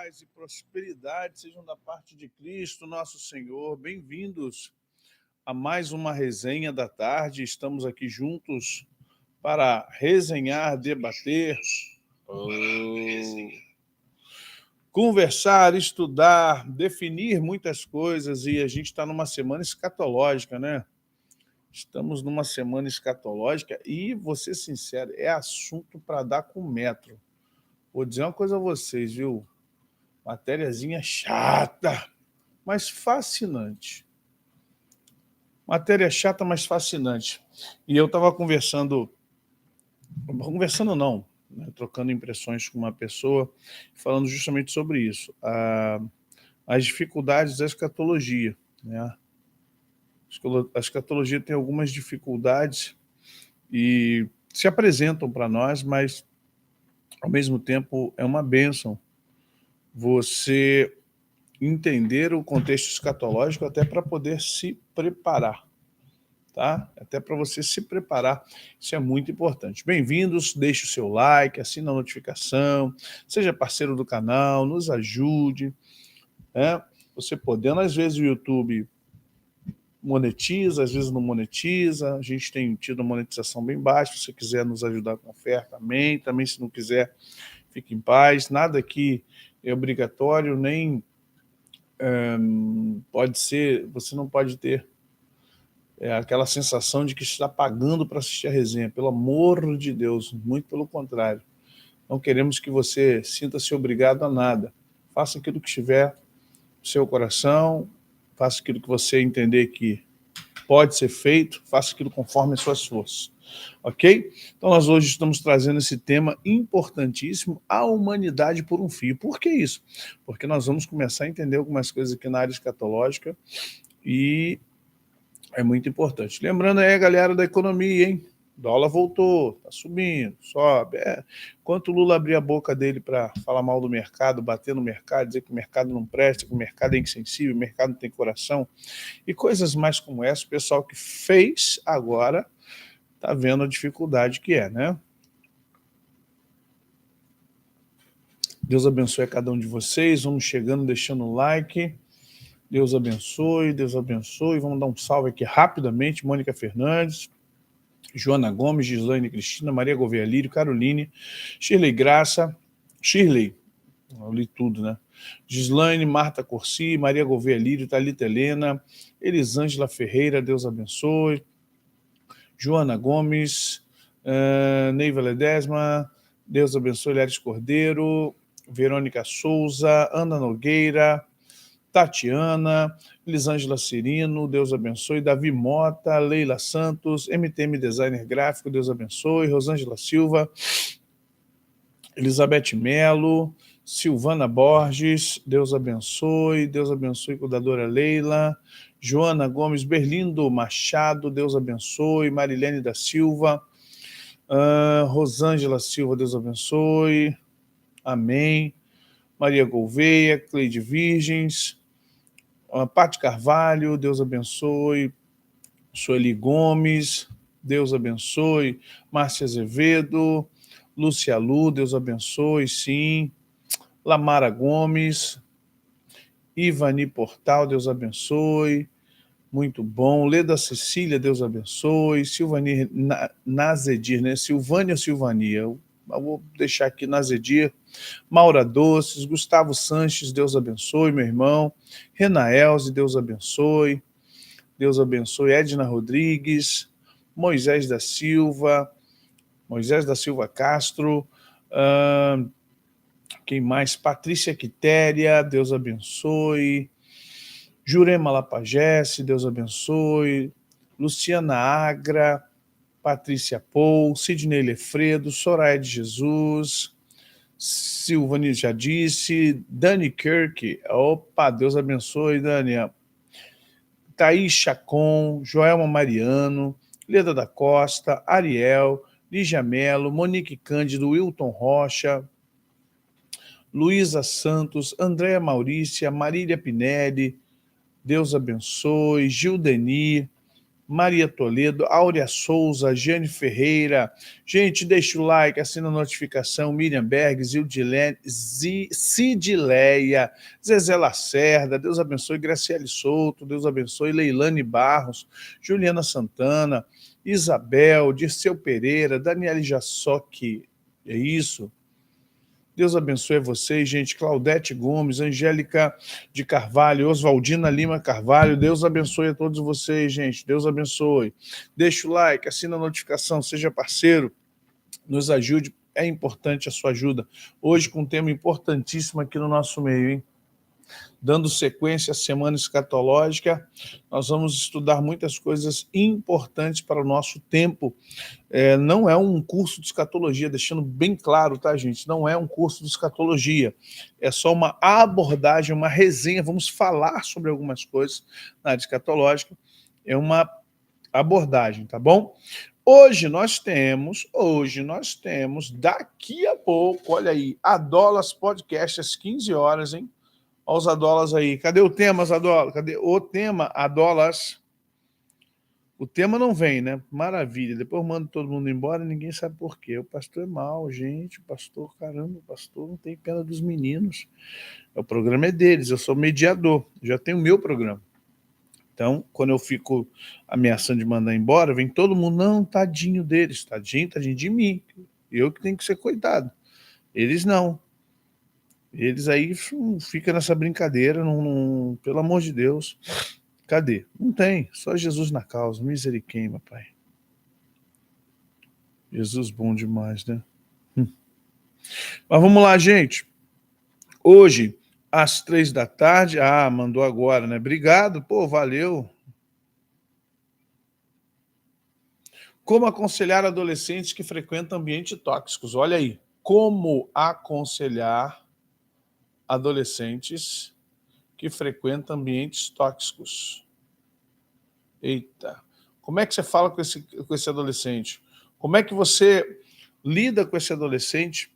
paz e prosperidade sejam da parte de Cristo, nosso Senhor. Bem-vindos a mais uma resenha da tarde. Estamos aqui juntos para resenhar, debater, conversar, estudar, definir muitas coisas. E a gente está numa semana escatológica, né? Estamos numa semana escatológica e, vou ser sincero, é assunto para dar com metro. Vou dizer uma coisa a vocês, viu? Matériazinha chata, mas fascinante. Matéria chata, mas fascinante. E eu estava conversando não, né, trocando impressões com uma pessoa, falando justamente sobre isso, as dificuldades da escatologia. Né? A escatologia tem algumas dificuldades e se apresentam para nós, mas, ao mesmo tempo, é uma bênção você entender o contexto escatológico até para poder se preparar, tá? Até para você se preparar, isso é muito importante. Bem-vindos, deixe o seu like, assine a notificação, seja parceiro do canal, nos ajude, né? Você podendo, às vezes o YouTube monetiza, às vezes não monetiza, a gente tem tido uma monetização bem baixa, se você quiser nos ajudar com oferta, amém, também se não quiser, fique em paz, nada aqui é obrigatório, nem pode ser, você não pode ter aquela sensação de que está pagando para assistir a resenha, pelo amor de Deus, muito pelo contrário. Não queremos que você sinta-se obrigado a nada. Faça aquilo que estiver no seu coração, faça aquilo que você entender que pode ser feito, faça aquilo conforme as suas forças. Ok? Então nós hoje estamos trazendo esse tema importantíssimo, a humanidade por um fio. Por que isso? Porque nós vamos começar a entender algumas coisas aqui na área escatológica e é muito importante. Lembrando aí a galera da economia, hein? O dólar voltou, tá subindo, sobe. Enquanto o Lula abrir a boca dele para falar mal do mercado, bater no mercado, dizer que o mercado não presta, que o mercado é insensível, o mercado não tem coração, e coisas mais como essa, o pessoal que fez agora está vendo a dificuldade que é, né? Deus abençoe a cada um de vocês. Vamos chegando, deixando o like. Deus abençoe, Deus abençoe. Vamos dar um salve aqui rapidamente. Mônica Fernandes, Joana Gomes, Gislaine Cristina, Maria Gouveia Lírio, Caroline, Shirley Graça, Shirley, eu li tudo, né? Gislaine, Marta Corsi, Maria Gouveia Lírio, Thalita Helena, Elisângela Ferreira, Deus abençoe. Joana Gomes, Neiva Ledesma, Deus abençoe, Léris Cordeiro, Verônica Souza, Ana Nogueira, Tatiana, Elisângela Cirino, Deus abençoe, Davi Mota, Leila Santos, MTM Designer Gráfico, Deus abençoe, Rosângela Silva, Elizabeth Melo, Silvana Borges, Deus abençoe, cuidadora Leila, Joana Gomes, Berlindo Machado, Deus abençoe, Marilene da Silva, Rosângela Silva, Deus abençoe, amém, Maria Gouveia, Cleide Virgens, Pati Carvalho, Deus abençoe, Sueli Gomes, Deus abençoe, Márcia Azevedo, Lúcia Lu, Deus abençoe, sim, Lamara Gomes, Ivani Portal, Deus abençoe, muito bom, Leda Cecília, Deus abençoe, Silvani Nazedir, né? Silvânia ou Silvania? Eu vou deixar aqui Nazedir, Maura Doces, Gustavo Sanches, Deus abençoe, meu irmão, Renaelze, Deus abençoe, Edna Rodrigues, Moisés da Silva Castro, quem mais? Patrícia Quitéria, Deus abençoe, Jurema Lapagesse, Deus abençoe, Luciana Agra, Patrícia Pou, Sidney Lefredo, Soraya de Jesus, Silvani já disse, Dani Kirk, opa, Deus abençoe, Dani, Thaís Chacon, Joelma Mariano, Leda da Costa, Ariel, Lígia Mello, Monique Cândido, Wilton Rocha, Luísa Santos, Andréa Maurícia, Marília Pinelli, Deus abençoe, Gildeni, Maria Toledo, Áurea Souza, Jane Ferreira. Gente, deixa o like, assina a notificação. Miriam Berg, Cidileia, Zezé Lacerda, Deus abençoe. Graciele Souto, Deus abençoe. Leilane Barros, Juliana Santana, Isabel, Dirceu Pereira, Daniele Jassoc. É isso. Deus abençoe vocês, gente. Claudete Gomes, Angélica de Carvalho, Oswaldina Lima Carvalho. Deus abençoe a todos vocês, gente. Deus abençoe. Deixa o like, assina a notificação, seja parceiro, nos ajude. É importante a sua ajuda. Hoje com um tema importantíssimo aqui no nosso meio, hein? Dando sequência à Semana Escatológica, nós vamos estudar muitas coisas importantes para o nosso tempo. Não é um curso de escatologia, deixando bem claro, tá, gente? Não é um curso de escatologia. É só uma abordagem, uma resenha. Vamos falar sobre algumas coisas na área escatológica. É uma abordagem, tá bom? Hoje nós temos, daqui a pouco, olha aí, Adolas Podcast às 15 horas, hein? Olha os Adolas aí. Cadê o tema, Adolas? Cadê o tema, Adolas? O tema não vem, né? Maravilha. Depois eu mando todo mundo embora e ninguém sabe por quê. O pastor é mau, gente. O pastor, caramba, o pastor não tem pena dos meninos. O programa é deles, eu sou mediador. Já tenho o meu programa. Então, quando eu fico ameaçando de mandar embora, vem todo mundo, não, tadinho deles, tadinho de mim. Eu que tenho que ser coitado. Eles não. Eles aí ficam nessa brincadeira, pelo amor de Deus. Cadê? Não tem, só Jesus na causa, misericórdia, Pai. Jesus bom demais, né? Mas vamos lá, gente. Hoje, às 15h, mandou agora, né? Obrigado, pô, valeu. Como aconselhar adolescentes que frequentam ambientes tóxicos? Olha aí, como aconselhar adolescentes que frequentam ambientes tóxicos. Eita, como é que você fala com esse adolescente? Como é que você lida com esse adolescente?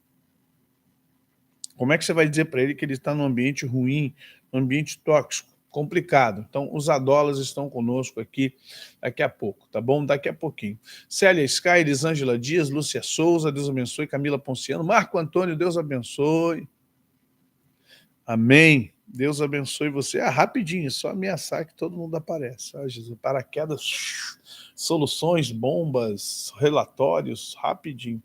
Como é que você vai dizer para ele que ele está num ambiente ruim, num ambiente tóxico? Complicado. Então, os Adolas estão conosco aqui daqui a pouco, tá bom? Daqui a pouquinho. Célia Sky, Elisângela Dias, Lúcia Souza, Deus abençoe. Camila Ponciano, Marco Antônio, Deus abençoe. Amém. Deus abençoe você. Rapidinho, só ameaçar que todo mundo aparece. Jesus, paraquedas, soluções, bombas, relatórios, rapidinho.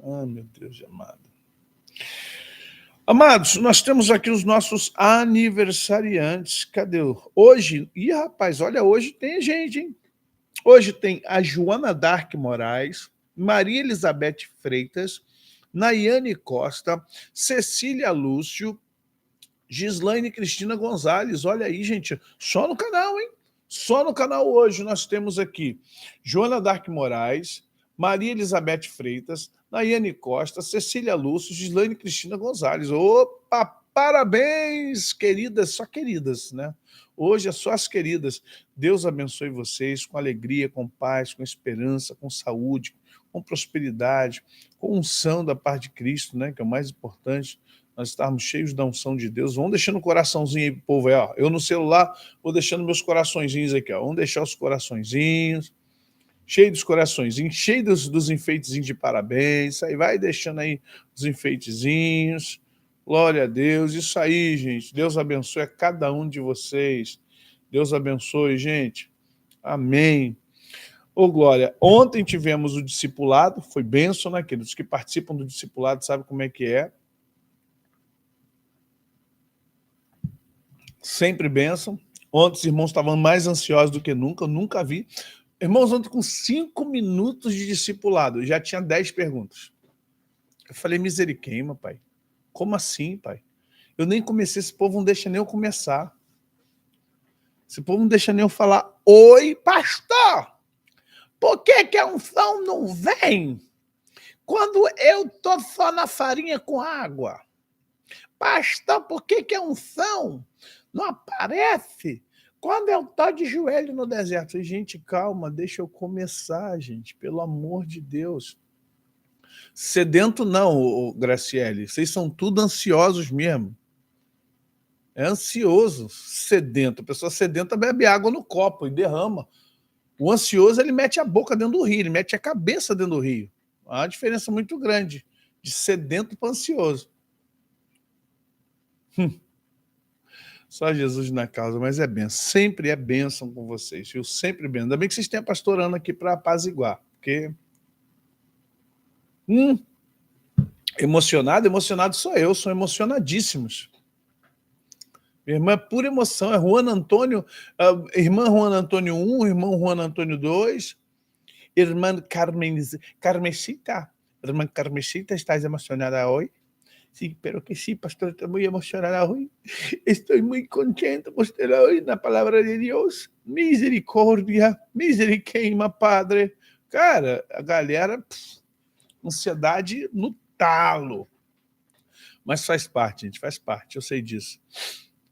Meu Deus amado. Amados, nós temos aqui os nossos aniversariantes. Cadê? Hoje, rapaz, olha, hoje tem gente, hein? Hoje tem a Joana Dark Moraes, Maria Elizabeth Freitas, Nayane Costa, Cecília Lúcio, Gislaine Cristina Gonzalez. Olha aí, gente, só no canal, hein? Só no canal hoje nós temos aqui Joana Dark Moraes, Maria Elizabeth Freitas, Nayane Costa, Cecília Lúcio, Gislaine Cristina Gonzalez. Opa, parabéns, queridas, só queridas, né? Hoje é só as queridas. Deus abençoe vocês com alegria, com paz, com esperança, com saúde, com prosperidade, com unção da parte de Cristo, né? Que é o mais importante. Nós estarmos cheios da unção de Deus. Vamos deixando um coraçãozinho aí pro povo aí, ó. Eu no celular vou deixando meus coraçõezinhos aqui, ó. Vamos deixar os coraçõezinhos, cheio dos coraçõezinhos, cheio dos enfeitezinhos de parabéns. Aí vai deixando aí os enfeitezinhos. Glória a Deus. Isso aí, gente. Deus abençoe a cada um de vocês. Deus abençoe, gente. Amém. Ô, Glória, ontem tivemos o discipulado, foi bênção, né, queridos? Os que participam do discipulado sabem como é que é. Sempre bênção. Ontem os irmãos estavam mais ansiosos do que nunca, eu nunca vi. Irmãos, ontem com 5 minutos de discipulado, já tinha 10 perguntas. Eu falei, misericórdia, pai. Como assim, pai? Eu nem comecei, esse povo não deixa nem eu começar. Esse povo não deixa nem eu falar, oi, pastor, por que a unção não vem quando eu tô só na farinha com água? Pastor, por que a unção não aparece quando eu tô de joelho no deserto? Falei, gente, calma, deixa eu começar, gente, pelo amor de Deus. Sedento não, Graciele, vocês são tudo ansiosos mesmo. É ansioso, sedento. A pessoa sedenta bebe água no copo e derrama. O ansioso, ele mete a boca dentro do rio, ele mete a cabeça dentro do rio. Há uma diferença muito grande de sedento para ansioso. Só Jesus na causa, mas é bênção. Sempre é bênção com vocês, viu? Sempre bênção. Ainda bem que vocês têm a pastorando aqui para apaziguar, porque... Emocionado sou eu, são emocionadíssimos. Minha irmã é pura emoção, é Juan Antônio, irmã Juan Antônio 1, irmão Juan Antônio 2, irmã Carmesita. Irmã Carmesita, ¿estás emocionada hoy? Sí, pero que sí, pastor, estoy muy emocionada hoy. Estoy muy contento por estar hoy na palavra de Deus. Misericórdia, miseriqueima, Padre. Cara, a galera, ansiedade no talo. Mas faz parte, gente, faz parte, eu sei disso.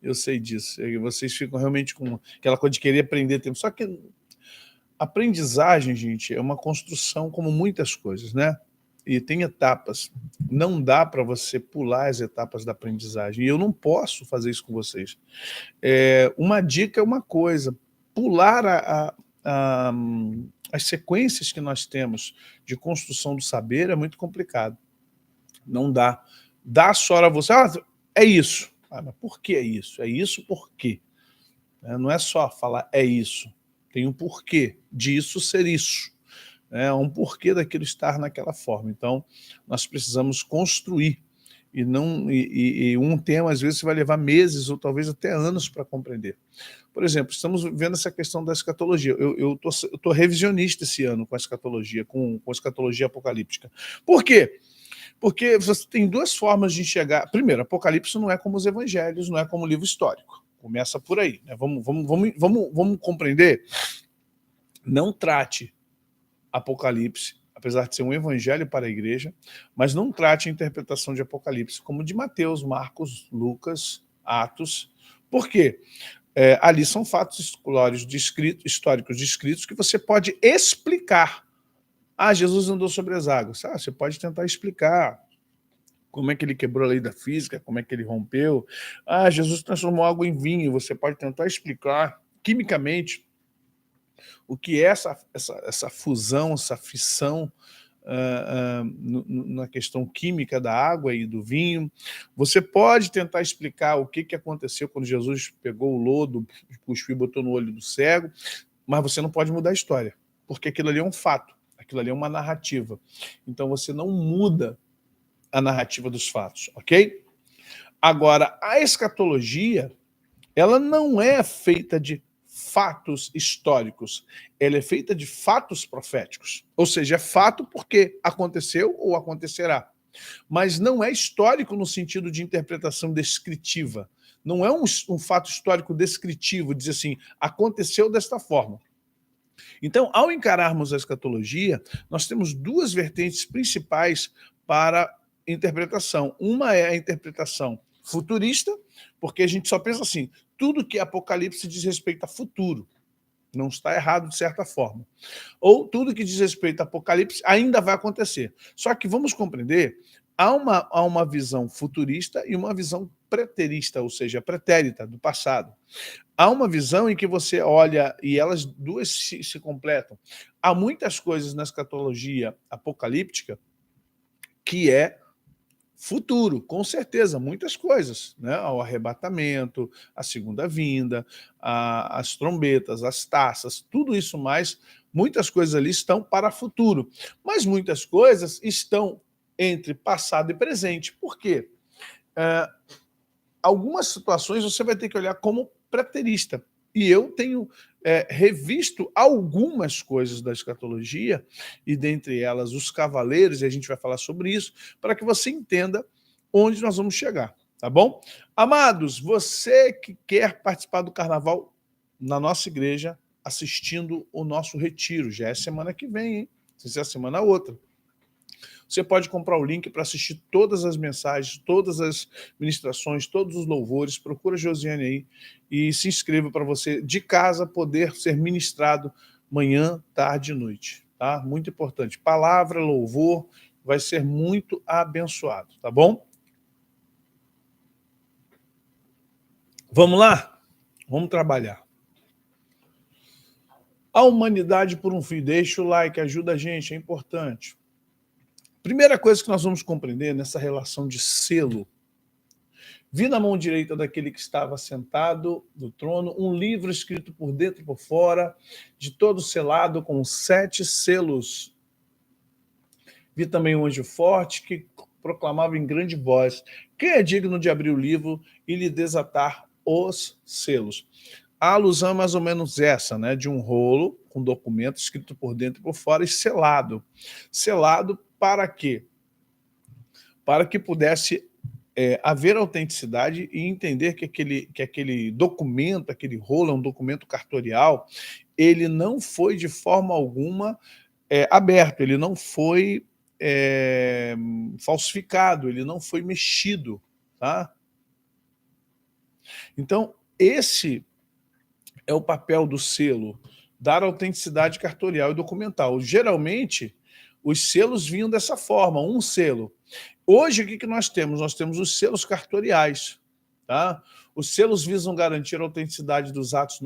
Eu sei disso. E vocês ficam realmente com aquela coisa de querer aprender tempo. Só que aprendizagem, gente, é uma construção como muitas coisas, né? E tem etapas. Não dá para você pular as etapas da aprendizagem. E eu não posso fazer isso com vocês. Uma dica é uma coisa. Pular as sequências que nós temos de construção do saber é muito complicado. Não dá. Dá só a você. É isso. Mas por que é isso? É isso por quê? Não é só falar é isso. Tem um porquê disso ser isso. Um porquê daquilo estar naquela forma. Então, nós precisamos construir. E um tema, às vezes, vai levar meses ou talvez até anos para compreender. Por exemplo, estamos vendo essa questão da escatologia. Eu tô revisionista esse ano com a escatologia, com a escatologia apocalíptica. Por quê? Porque você tem duas formas de enxergar. Primeiro, Apocalipse não é como os evangelhos, não é como o livro histórico. Começa por aí. Né? Vamos compreender? Não trate Apocalipse, apesar de ser um evangelho para a igreja, mas não trate a interpretação de Apocalipse como de Mateus, Marcos, Lucas, Atos. Por quê? Ali são fatos históricos descritos que você pode explicar. Jesus andou sobre as águas. Você pode tentar explicar como é que ele quebrou a lei da física, como é que ele rompeu. Jesus transformou água em vinho. Você pode tentar explicar quimicamente o que é essa fusão, essa fissão na questão química da água e do vinho. Você pode tentar explicar o que aconteceu quando Jesus pegou o lodo, cuspiu e botou no olho do cego, mas você não pode mudar a história, porque aquilo ali é um fato, aquilo ali é uma narrativa. Então você não muda a narrativa dos fatos, ok? Agora, a escatologia, ela não é feita de fatos históricos, ela é feita de fatos proféticos. Ou seja, é fato porque aconteceu ou acontecerá. Mas não é histórico no sentido de interpretação descritiva. Não é um fato histórico descritivo, dizer assim, aconteceu desta forma. Então, ao encararmos a escatologia, nós temos duas vertentes principais para interpretação. Uma é a interpretação futurista, porque a gente só pensa assim, tudo que é Apocalipse diz respeito a futuro. Não está errado de certa forma. Ou tudo que diz respeito a Apocalipse ainda vai acontecer. Só que vamos compreender, há uma visão futurista e uma visão preterista, ou seja, pretérita, do passado. Há uma visão em que você olha e elas duas se completam. Há muitas coisas na escatologia apocalíptica que é futuro, com certeza, muitas coisas, né? O arrebatamento, a segunda vinda, as trombetas, as taças, tudo isso mais, muitas coisas ali estão para futuro, mas muitas coisas estão entre passado e presente. Por quê? Algumas situações você vai ter que olhar como preterista. E eu tenho revisto algumas coisas da escatologia, e dentre elas os cavaleiros, e a gente vai falar sobre isso, para que você entenda onde nós vamos chegar, tá bom? Amados, você que quer participar do carnaval na nossa igreja, assistindo o nosso retiro, já é semana que vem, hein? Se é semana outra. Você pode comprar o link para assistir todas as mensagens, todas as ministrações, todos os louvores. Procura Josiane aí e se inscreva para você, de casa, poder ser ministrado manhã, tarde e noite. Tá? Muito importante. Palavra, louvor, vai ser muito abençoado, tá bom? Vamos lá? Vamos trabalhar. A humanidade por um fio. Deixa o like, ajuda a gente, é importante. Primeira coisa que nós vamos compreender nessa relação de selo. Vi na mão direita daquele que estava sentado no trono um livro escrito por dentro e por fora, de todo selado com 7 selos. Vi também um anjo forte que proclamava em grande voz: quem é digno de abrir o livro e lhe desatar os selos? A alusão é mais ou menos essa, né? De um rolo com documento escrito por dentro e por fora e selado. Selado para quê? Para que pudesse haver autenticidade e entender que aquele documento, aquele rolo é um documento cartorial, ele não foi de forma alguma aberto, ele não foi falsificado, ele não foi mexido. Tá? Então, esse é o papel do selo, dar autenticidade cartorial e documental. Geralmente, os selos vinham dessa forma, um selo. Hoje, o que nós temos? Nós temos os selos cartoriais. Tá? Os selos visam garantir a autenticidade dos atos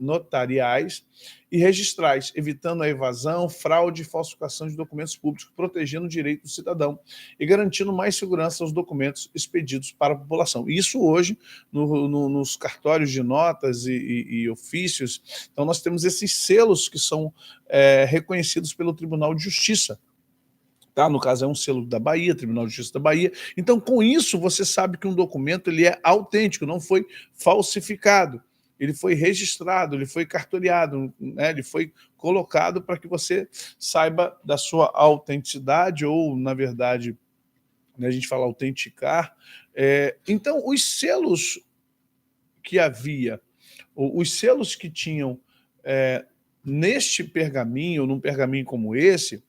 notariais e registrais, evitando a evasão, fraude e falsificação de documentos públicos, protegendo o direito do cidadão e garantindo mais segurança aos documentos expedidos para a população. Isso hoje, nos cartórios de notas e ofícios, então nós temos esses selos que são reconhecidos pelo Tribunal de Justiça. Tá? No caso, é um selo da Bahia, Tribunal de Justiça da Bahia. Então, com isso, você sabe que um documento ele é autêntico, não foi falsificado. Ele foi registrado, ele foi cartoriado, né? Ele foi colocado para que você saiba da sua autenticidade, ou, na verdade, né, a gente fala autenticar. Então, os selos que havia, os selos que tinham neste pergaminho, num pergaminho como esse,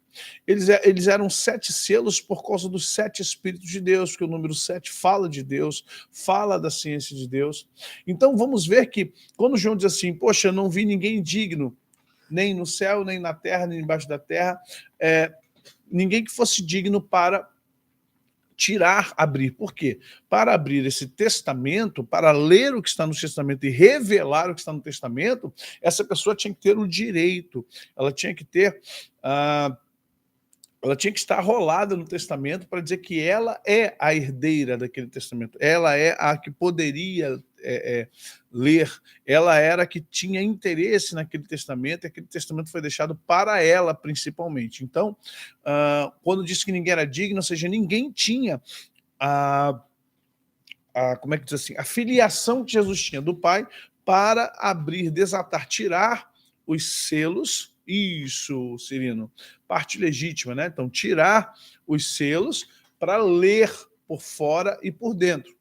eles eram 7 selos por causa dos 7 Espíritos de Deus, porque o número 7 fala de Deus, fala da ciência de Deus. Então vamos ver que, quando João diz assim, poxa, eu não vi ninguém digno, nem no céu, nem na terra, nem embaixo da terra, ninguém que fosse digno para abrir. Por quê? Para abrir esse testamento, para ler o que está no testamento e revelar o que está no testamento, essa pessoa tinha que ter o direito, ela tinha que ter... ela tinha que estar rolada no testamento para dizer que ela é a herdeira daquele testamento, ela é a que poderia ler, ela era a que tinha interesse naquele testamento, e aquele testamento foi deixado para ela, principalmente. Então, quando disse que ninguém era digno, ou seja, ninguém tinha como é que diz assim, a filiação que Jesus tinha do Pai para abrir, desatar, tirar os selos. Isso, Cirino, parte legítima, né? Então, tirar os selos para ler por fora e por dentro.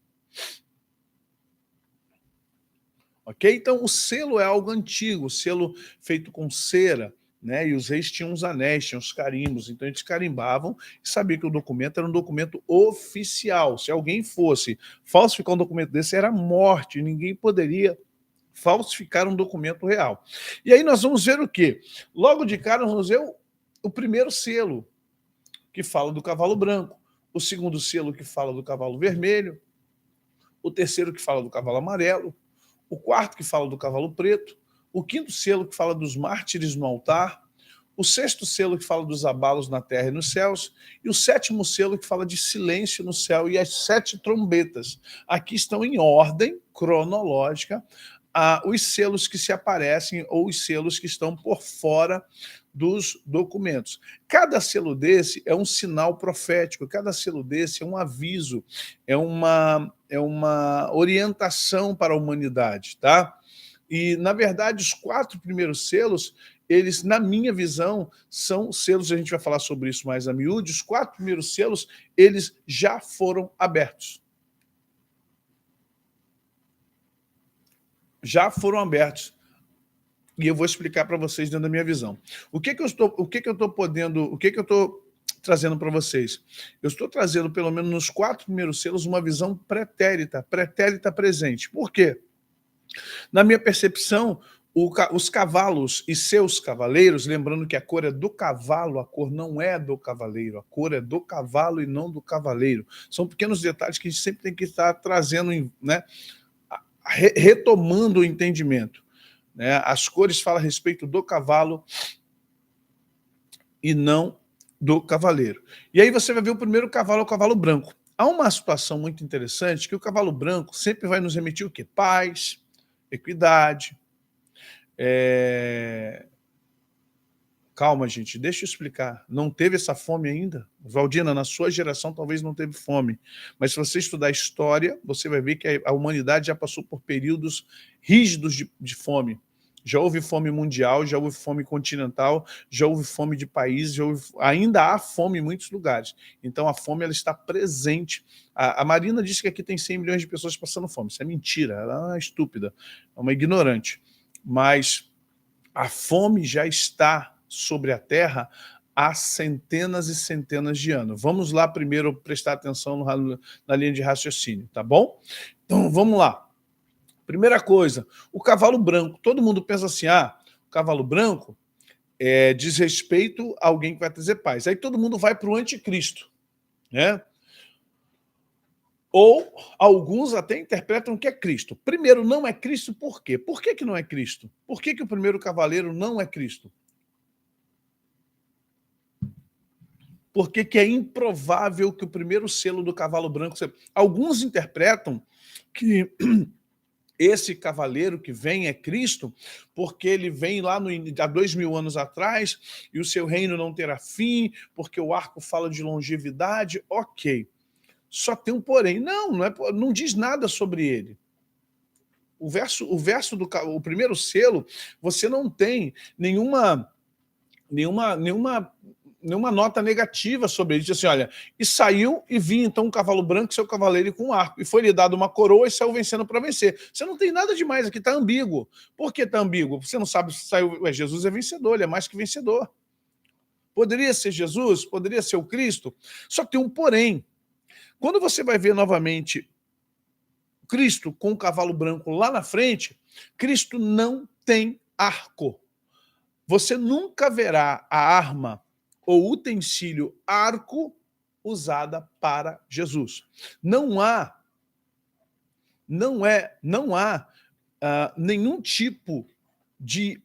Ok? Então, o selo é algo antigo, selo feito com cera, né? E os reis tinham os anéis, tinham os carimbos, então eles carimbavam e sabiam que o documento era um documento oficial. Se alguém fosse falsificar um documento desse, era morte, ninguém poderia falsificar um documento real. E aí nós vamos ver o quê? Logo de cara, nós vamos ver o primeiro selo, que fala do cavalo branco, o segundo selo que fala do cavalo vermelho, o terceiro que fala do cavalo amarelo, o quarto que fala do cavalo preto, o quinto selo que fala dos mártires no altar, o sexto selo que fala dos abalos na terra e nos céus, e o sétimo selo que fala de silêncio no céu, e as 7 trombetas. Aqui estão em ordem cronológica os selos que se aparecem ou os selos que estão por fora dos documentos. Cada selo desse é um sinal profético, cada selo desse é um aviso, é uma orientação para a humanidade, tá? E, na verdade, os 4 primeiros selos, eles, na minha visão, são selos, a gente vai falar sobre isso mais a miúde, os 4 primeiros selos, eles já foram abertos. Já foram abertos. E eu vou explicar para vocês dentro da minha visão. O que eu estou trazendo para vocês? Eu estou trazendo, pelo menos nos 4 primeiros selos, uma visão pretérita presente. Por quê? Na minha percepção, os cavalos e seus cavaleiros, lembrando que a cor é do cavalo, a cor não é do cavaleiro, a cor é do cavalo e não do cavaleiro. São pequenos detalhes que a gente sempre tem que estar trazendo, né, retomando o entendimento. né? As cores falam a respeito do cavalo e não do cavaleiro. E aí você vai ver o primeiro cavalo, o cavalo branco. Há uma situação muito interessante que o cavalo branco sempre vai nos remetir o quê? Paz, equidade. Calma, gente, deixa eu explicar. Não teve essa fome ainda? Valdina, na sua geração talvez não teve fome. Mas se você estudar história, você vai ver que a humanidade já passou por períodos rígidos de fome. Já houve fome mundial, já houve fome continental, já houve fome de países, ainda há fome em muitos lugares. Então a fome ela está presente. A Marina disse que aqui tem 100 milhões de pessoas passando fome. Isso é mentira, ela é uma estúpida, é uma ignorante. Mas a fome já está sobre a Terra há centenas e centenas de anos. Vamos lá primeiro prestar atenção na linha de raciocínio, tá bom? Então vamos lá. Primeira coisa, o cavalo branco. Todo mundo pensa assim, o cavalo branco diz respeito a alguém que vai trazer paz. Aí todo mundo vai para o anticristo, né? Ou alguns até interpretam que é Cristo. Primeiro, não é Cristo por quê? Por que não é Cristo? Por que o primeiro cavaleiro não é Cristo? Porque que é improvável que o primeiro selo do cavalo branco seja... Alguns interpretam que esse cavaleiro que vem é Cristo, porque ele vem lá há 2000 anos atrás e o seu reino não terá fim, porque o arco fala de longevidade, ok. Só tem um porém. Não diz nada sobre ele. O verso o primeiro selo, você não tem nenhuma nota negativa sobre ele. Diz assim, olha, e saiu e vi então um cavalo branco, seu cavaleiro com um arco, e foi lhe dado uma coroa e saiu vencendo para vencer. Você não tem nada demais aqui, está ambíguo. Por que está ambíguo? Você não sabe se saiu... Jesus é vencedor, ele é mais que vencedor. Poderia ser Jesus, poderia ser o Cristo, só tem um porém. Quando você vai ver novamente Cristo com o cavalo branco lá na frente, Cristo não tem arco. Você nunca verá a arma ou utensílio arco usada para Jesus. Não há nenhum tipo de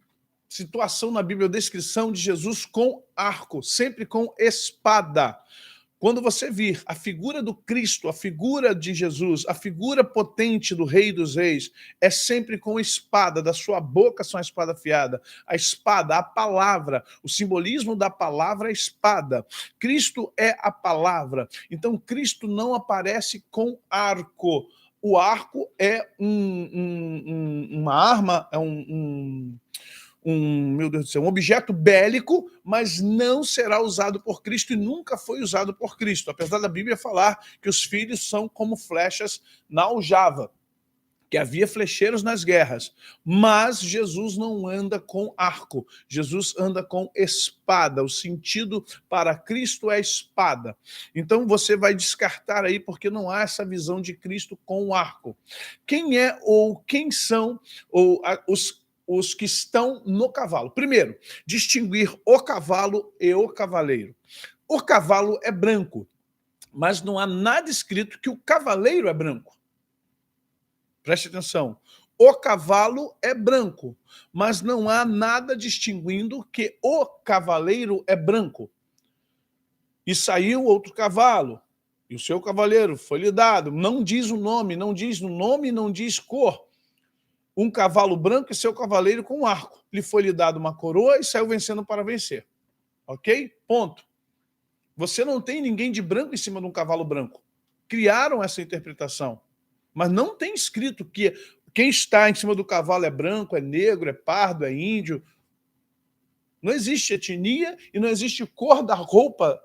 situação na Bíblia ou descrição de Jesus com arco, sempre com espada. Quando você vir a figura do Cristo, a figura de Jesus, a figura potente do Rei dos Reis, é sempre com espada, da sua boca são a espada afiada. A espada, a palavra, o simbolismo da palavra é a espada. Cristo é a palavra. Então, Cristo não aparece com arco. O arco é uma arma, é meu Deus do céu, um objeto bélico, mas não será usado por Cristo e nunca foi usado por Cristo, apesar da Bíblia falar que os filhos são como flechas na aljava, que havia flecheiros nas guerras, mas Jesus não anda com arco, Jesus anda com espada, o sentido para Cristo é espada. Então você vai descartar aí, porque não há essa visão de Cristo com arco. Quem é ou quem são os que estão no cavalo? Primeiro, distinguir o cavalo e o cavaleiro. O cavalo é branco, mas não há nada escrito que o cavaleiro é branco. Preste atenção. O cavalo é branco, mas não há nada distinguindo que o cavaleiro é branco. E saiu outro cavalo, e o seu cavaleiro foi lhe dado. Não diz o nome, não diz cor. Um cavalo branco e seu cavaleiro com um arco. Lhe foi lhe dado uma coroa e saiu vencendo para vencer. Ok? Ponto. Você não tem ninguém de branco em cima de um cavalo branco. Criaram essa interpretação. Mas não tem escrito que quem está em cima do cavalo é branco, é negro, é pardo, é índio. Não existe etnia e não existe cor da roupa.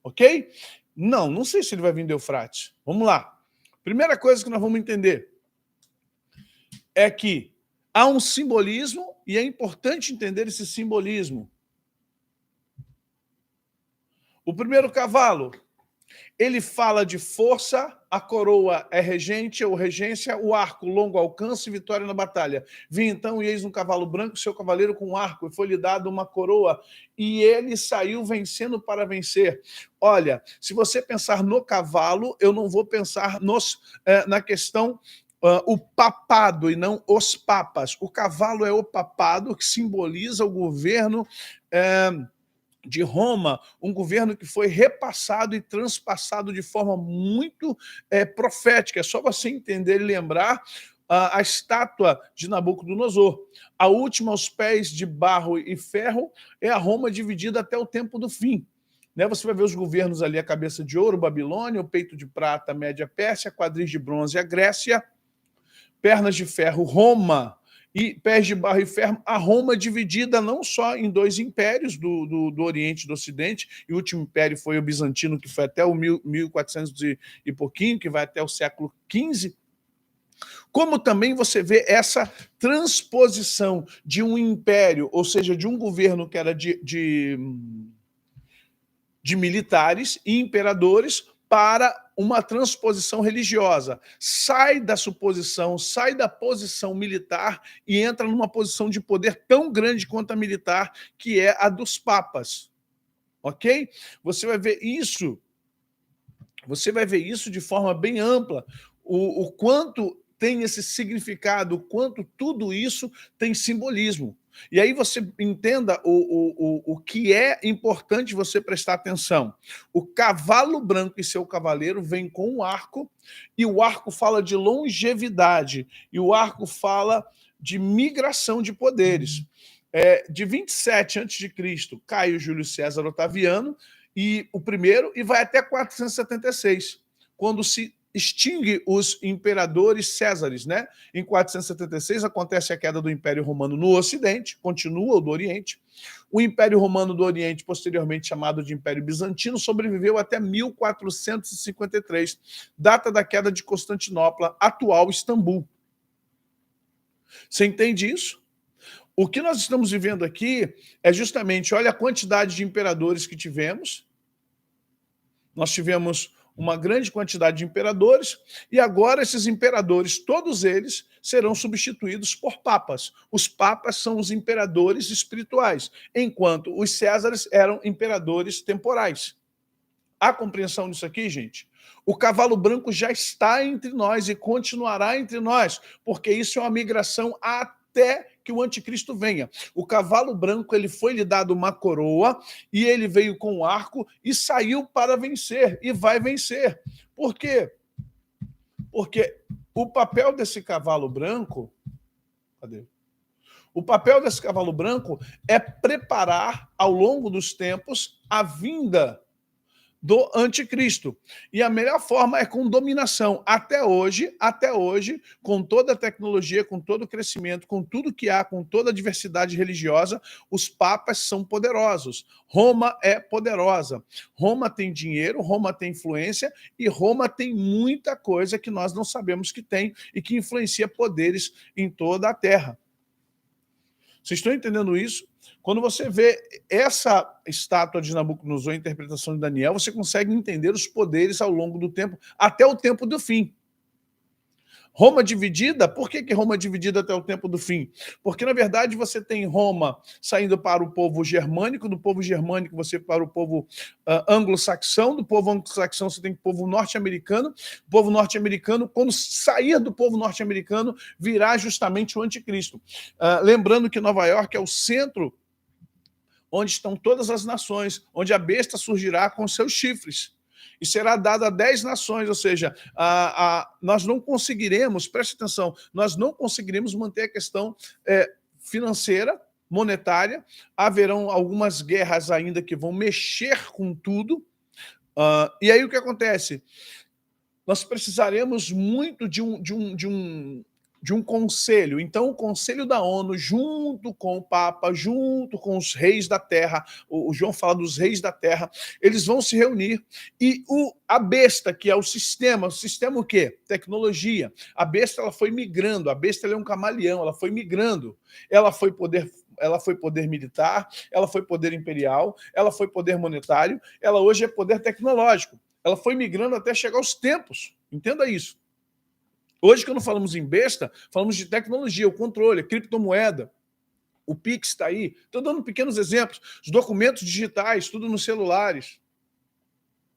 Ok? Não sei se ele vai vir do Eufrates. Vamos lá. Primeira coisa que nós vamos entender é que há um simbolismo e é importante entender esse simbolismo. O primeiro cavalo, ele fala de força, a coroa é regente ou regência, o arco, longo alcance e vitória na batalha. Vi então e eis um cavalo branco, seu cavaleiro com um arco, e foi-lhe dado uma coroa, e ele saiu vencendo para vencer. Olha, se você pensar no cavalo, eu não vou pensar na questão o papado e não os papas. O cavalo é o papado, que simboliza o governo de Roma, um governo que foi repassado e transpassado de forma muito profética. É só você entender e lembrar a estátua de Nabucodonosor. A última aos pés de barro e ferro é a Roma dividida até o tempo do fim. Né? Você vai ver os governos ali, a cabeça de ouro, Babilônia, o peito de prata, Média Pérsia, quadris de bronze, a Grécia, pernas de ferro, Roma, e pés de barro e ferro, a Roma dividida não só em dois impérios, do Oriente e do Ocidente, e o último império foi o bizantino, que foi até o 1400 e pouquinho, que vai até o século XV, como também você vê essa transposição de um império, ou seja, de um governo que era de militares e imperadores, para uma transposição religiosa. Sai da suposição, sai da posição militar e entra numa posição de poder tão grande quanto a militar, que é a dos papas. Ok? Você vai ver isso de forma bem ampla, o quanto tem esse significado, o quanto tudo isso tem simbolismo. E aí você entenda o que é importante você prestar atenção. O cavalo branco e seu cavaleiro vem com um arco, e o arco fala de longevidade, e o arco fala de migração de poderes. De 27 a.C., cai o Júlio César Otaviano, e o primeiro, e vai até 476, quando se extingue os imperadores Césares, né? Em 476 acontece a queda do Império Romano no Ocidente, continua o do Oriente. O Império Romano do Oriente, posteriormente chamado de Império Bizantino, sobreviveu até 1453, data da queda de Constantinopla, atual Istambul. Você entende isso? O que nós estamos vivendo aqui é justamente, olha a quantidade de imperadores que tivemos. Nós tivemos uma grande quantidade de imperadores, e agora esses imperadores, todos eles, serão substituídos por papas. Os papas são os imperadores espirituais, enquanto os Césares eram imperadores temporais. Há compreensão disso aqui, gente? O cavalo branco já está entre nós e continuará entre nós, porque isso é uma migração até que o anticristo venha. O cavalo branco, ele foi lhe dado uma coroa, e ele veio com um arco e saiu para vencer, e vai vencer. Por quê? Porque o papel desse cavalo branco... Cadê? O papel desse cavalo branco é preparar, ao longo dos tempos, a vinda do anticristo. E a melhor forma é com dominação. Até hoje, com toda a tecnologia, com todo o crescimento, com tudo que há, com toda a diversidade religiosa, os papas são poderosos. Roma é poderosa. Roma tem dinheiro, Roma tem influência, e Roma tem muita coisa que nós não sabemos que tem e que influencia poderes em toda a terra. Vocês estão entendendo isso? Quando você vê essa estátua de Nabucodonosor, a interpretação de Daniel, você consegue entender os poderes ao longo do tempo, até o tempo do fim. Roma dividida, por que Roma é dividida até o tempo do fim? Porque, na verdade, você tem Roma saindo para o povo germânico, do povo germânico você para o povo anglo-saxão, do povo anglo-saxão você tem o povo norte-americano. O povo norte-americano, quando sair do povo norte-americano, virá justamente o anticristo. Lembrando que Nova York é o centro onde estão todas as nações, onde a besta surgirá com seus chifres. E será dada a 10 nações, ou seja, nós não conseguiremos, preste atenção, nós não conseguiremos manter a questão financeira, monetária, haverão algumas guerras ainda que vão mexer com tudo, e aí o que acontece? Nós precisaremos muito de um conselho. Então, o Conselho da ONU, junto com o Papa, junto com os reis da Terra, o João fala dos reis da Terra, eles vão se reunir, e a besta, que é o sistema o quê? Tecnologia. A besta, ela foi migrando, a besta, ela é um camaleão, ela foi migrando, ela foi poder militar, ela foi poder imperial, ela foi poder monetário, ela hoje é poder tecnológico. Ela foi migrando até chegar aos tempos. Entenda isso. Hoje, quando falamos em besta, falamos de tecnologia, o controle, a criptomoeda, o Pix está aí. Estou dando pequenos exemplos. Os documentos digitais, tudo nos celulares.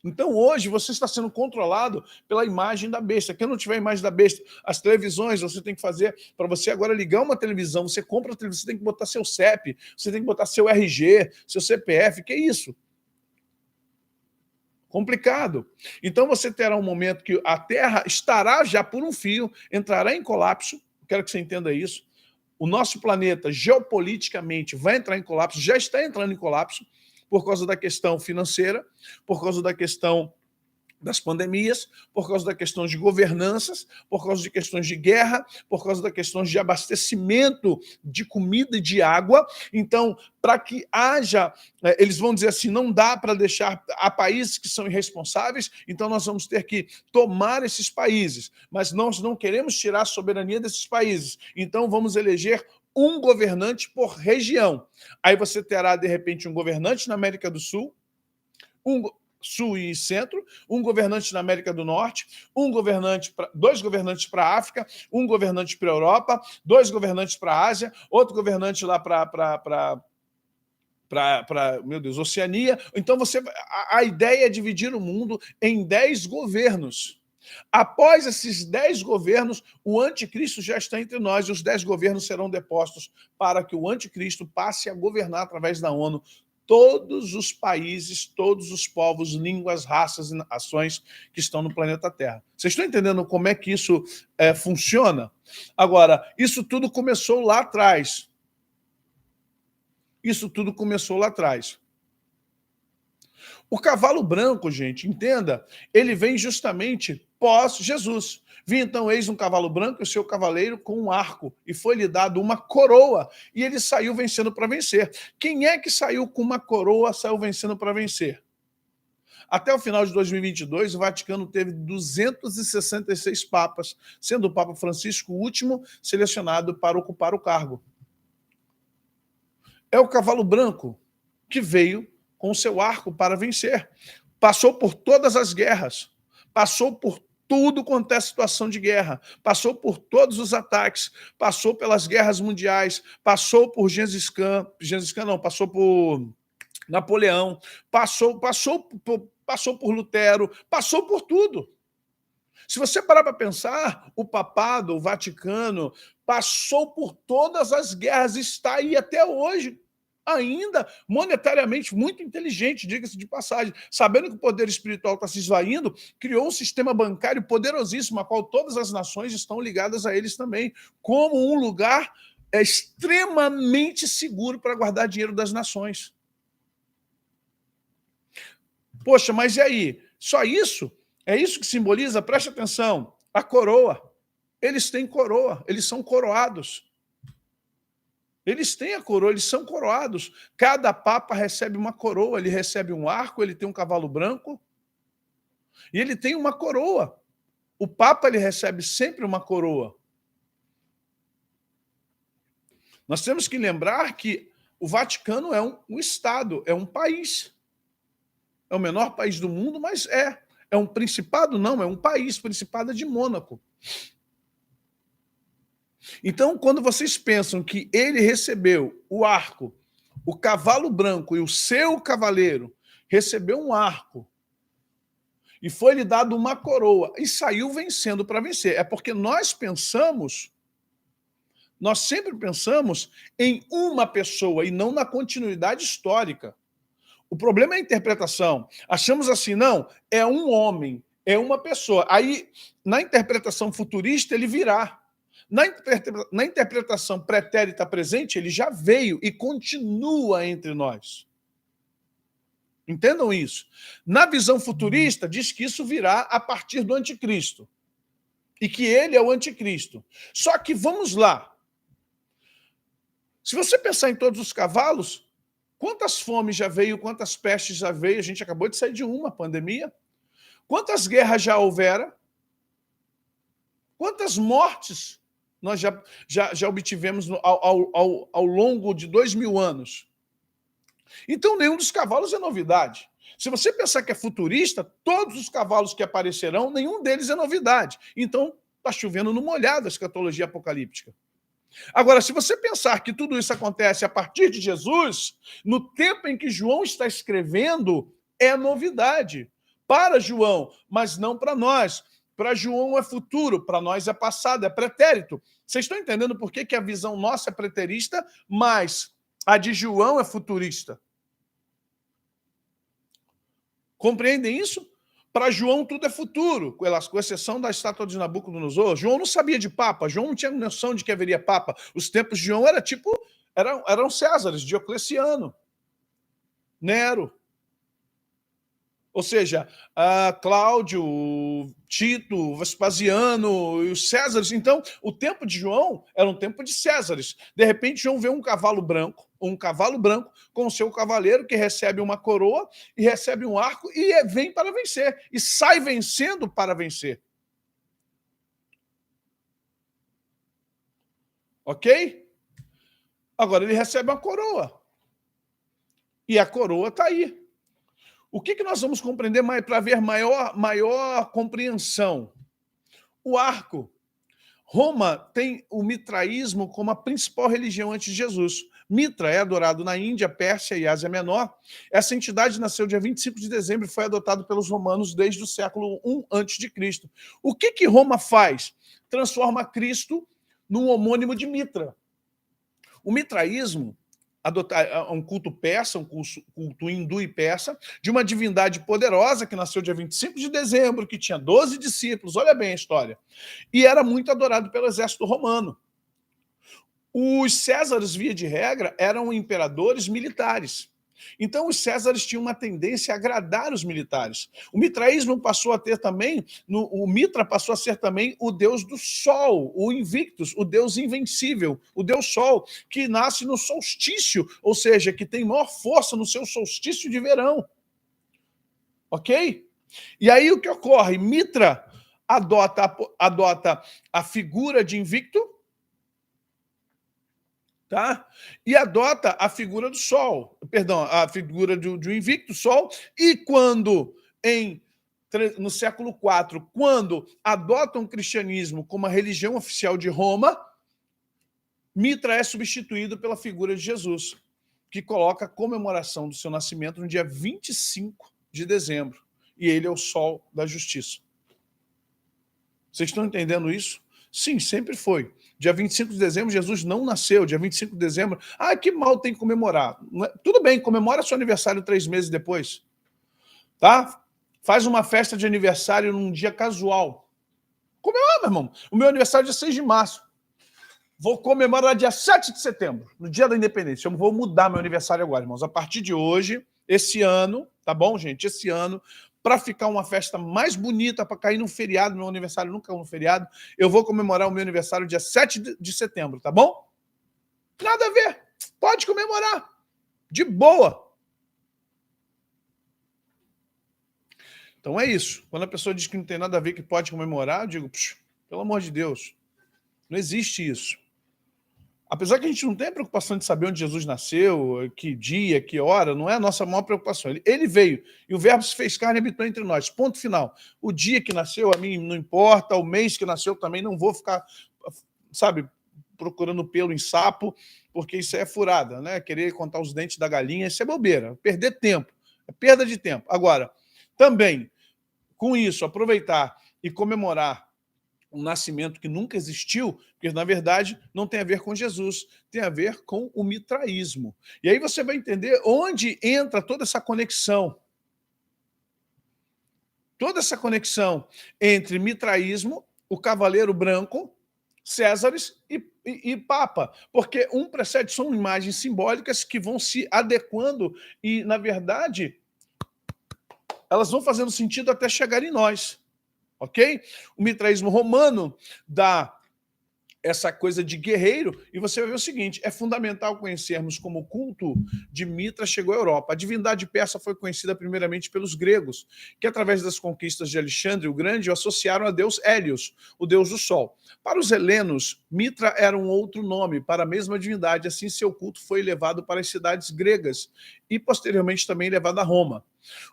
Então, hoje, você está sendo controlado pela imagem da besta. Quem não tiver a imagem da besta, as televisões, você tem que fazer, para você agora ligar uma televisão, você compra a televisão, você tem que botar seu CEP, você tem que botar seu RG, seu CPF, que é isso? Complicado. Então, você terá um momento que a Terra estará já por um fio, entrará em colapso, quero que você entenda isso. O nosso planeta, geopoliticamente, vai entrar em colapso, já está entrando em colapso, por causa da questão financeira, por causa da questão das pandemias, por causa da questão de governanças, por causa de questões de guerra, por causa da questão de abastecimento de comida e de água. Então, para que haja, eles vão dizer assim, não dá para deixar a países que são irresponsáveis, então nós vamos ter que tomar esses países, mas nós não queremos tirar a soberania desses países, então vamos eleger um governante por região. Aí você terá, de repente, um governante na América do Sul, Sul e Centro, um governante na América do Norte, dois governantes para a África, um governante para a Europa, dois governantes para a Ásia, outro governante lá para Oceania. Então, a ideia é dividir o mundo em 10 governos. Após esses 10 governos, o anticristo já está entre nós e os 10 governos serão depostos para que o anticristo passe a governar através da ONU todos os países, todos os povos, línguas, raças e nações que estão no planeta Terra. Vocês estão entendendo como é que isso funciona? Agora, isso tudo começou lá atrás. Isso tudo começou lá atrás. O cavalo branco, gente, entenda, ele vem justamente pós-Jesus. Vi então, eis um cavalo branco e o seu cavaleiro com um arco, e foi-lhe dado uma coroa, e ele saiu vencendo para vencer. Quem é que saiu com uma coroa, saiu vencendo para vencer? Até o final de 2022, o Vaticano teve 266 papas, sendo o Papa Francisco o último selecionado para ocupar o cargo. É o cavalo branco que veio com o seu arco para vencer. Passou por todas as guerras, passou por tudo quanto é situação de guerra, passou por todos os ataques, passou pelas guerras mundiais, passou por passou por Napoleão, passou por Lutero, passou por tudo. Se você parar para pensar, o papado, o Vaticano, passou por todas as guerras, está aí até hoje, ainda monetariamente muito inteligente, diga-se de passagem, sabendo que o poder espiritual está se esvaindo, criou um sistema bancário poderosíssimo, a qual todas as nações estão ligadas a eles também, como um lugar extremamente seguro para guardar dinheiro das nações. Poxa, mas e aí? Só isso? É isso que simboliza? Preste atenção, a coroa. Eles têm coroa, eles são coroados. Eles têm a coroa, eles são coroados. Cada papa recebe uma coroa, ele recebe um arco, ele tem um cavalo branco e ele tem uma coroa. O papa ele recebe sempre uma coroa. Nós temos que lembrar que o Vaticano é um Estado, é um país. É o menor país do mundo, mas é. É um principado? Não, é um país, Principado é de Mônaco. Então, quando vocês pensam que ele recebeu o arco, o cavalo branco e o seu cavaleiro recebeu um arco e foi-lhe dado uma coroa e saiu vencendo para vencer, é porque nós sempre pensamos em uma pessoa e não na continuidade histórica. O problema é a interpretação. Achamos assim, não, é um homem, é uma pessoa. Aí, na interpretação futurista, ele virá. Na interpretação pretérita presente, ele já veio e continua entre nós. Entendam isso. Na visão futurista, diz que isso virá a partir do anticristo. E que ele é o anticristo. Só que, vamos lá. Se você pensar em todos os cavalos, quantas fomes já veio, quantas pestes já veio? A gente acabou de sair de uma pandemia. Quantas guerras já houvera? Quantas mortes nós já obtivemos ao longo de 2000 anos? Então, nenhum dos cavalos é novidade. Se você pensar que é futurista, todos os cavalos que aparecerão, nenhum deles é novidade. Então, está chovendo no molhado a escatologia apocalíptica. Agora, se você pensar que tudo isso acontece a partir de Jesus, no tempo em que João está escrevendo, é novidade. para João, mas não para nós. Para João é futuro, para nós é passado, é pretérito. Vocês estão entendendo por que a visão nossa é preterista, mas a de João é futurista? Compreendem isso? Para João tudo é futuro, com exceção da estátua de Nabucodonosor. João não sabia de papa, João não tinha noção de que haveria papa. Os tempos de João eram Césares, Diocleciano, Nero. Ou seja, Cláudio, Tito, Vespasiano e os Césares. Então, o tempo de João era um tempo de Césares. De repente, João vê um cavalo branco com o seu cavaleiro que recebe uma coroa e recebe um arco e vem para vencer. E sai vencendo para vencer. Ok? Agora ele recebe uma coroa. E a coroa está aí. O que nós vamos compreender mais para ver maior compreensão? O arco. Roma tem o mitraísmo como a principal religião antes de Jesus. Mitra é adorado na Índia, Pérsia e Ásia Menor. Essa entidade nasceu dia 25 de dezembro e foi adotada pelos romanos desde o século I a.C. O que Roma faz? Transforma Cristo num homônimo de Mitra. O mitraísmo um culto persa, um culto hindu e persa, de uma divindade poderosa que nasceu dia 25 de dezembro, que tinha 12 discípulos, olha bem a história, e era muito adorado pelo exército romano. Os Césares, via de regra, eram imperadores militares. Então, os Césares tinham uma tendência a agradar os militares. O mitraísmo passou a ter também, o Mitra passou a ser também o deus do sol, o Invictus, o deus invencível, o deus sol, que nasce no solstício, ou seja, que tem maior força no seu solstício de verão. Ok? E aí o que ocorre? Mitra adota a figura de Invicto, tá? E adota a figura do Sol, a figura do Invicto Sol, e quando, no século IV, quando adotam o cristianismo como a religião oficial de Roma, Mitra é substituído pela figura de Jesus, que coloca a comemoração do seu nascimento no dia 25 de dezembro, e ele é o Sol da Justiça. Vocês estão entendendo isso? Sim, sempre foi. Dia 25 de dezembro, Jesus não nasceu. Dia 25 de dezembro, que mal tem que comemorar. Tudo bem, comemora seu aniversário 3 meses depois. Tá? Faz uma festa de aniversário num dia casual. Comemora, meu irmão. O meu aniversário é dia 6 de março. Vou comemorar dia 7 de setembro, no dia da independência. Eu vou mudar meu aniversário agora, irmãos. A partir de hoje, esse ano, tá bom, gente? Esse ano, para ficar uma festa mais bonita, para cair num feriado, meu aniversário nunca caiu num feriado, eu vou comemorar o meu aniversário dia 7 de setembro, tá bom? Nada a ver. Pode comemorar. De boa. Então é isso. Quando a pessoa diz que não tem nada a ver, que pode comemorar, eu digo, pelo amor de Deus, não existe isso. Apesar que a gente não tem a preocupação de saber onde Jesus nasceu, que dia, que hora, não é a nossa maior preocupação. Ele veio, e o verbo se fez carne e habitou entre nós. Ponto final. O dia que nasceu, a mim não importa, o mês que nasceu também, não vou ficar, sabe, procurando pelo em sapo, porque isso é furada, né? Querer contar os dentes da galinha, isso é bobeira, perder tempo, é perda de tempo. Agora, também, com isso, aproveitar e comemorar um nascimento que nunca existiu, porque, na verdade, não tem a ver com Jesus, tem a ver com o mitraísmo. E aí você vai entender onde entra toda essa conexão. Toda essa conexão entre mitraísmo, o cavaleiro branco, Césares e Papa. Porque um precede, são imagens simbólicas que vão se adequando e, na verdade, elas vão fazendo sentido até chegar em nós. Ok? O mitraísmo romano dá essa coisa de guerreiro, e você vai ver o seguinte, é fundamental conhecermos como o culto de Mitra chegou à Europa. A divindade persa foi conhecida primeiramente pelos gregos, que através das conquistas de Alexandre o Grande o associaram a deus Hélios, o deus do sol. Para os helenos, Mitra era um outro nome para a mesma divindade, assim seu culto foi levado para as cidades gregas e posteriormente também levado a Roma.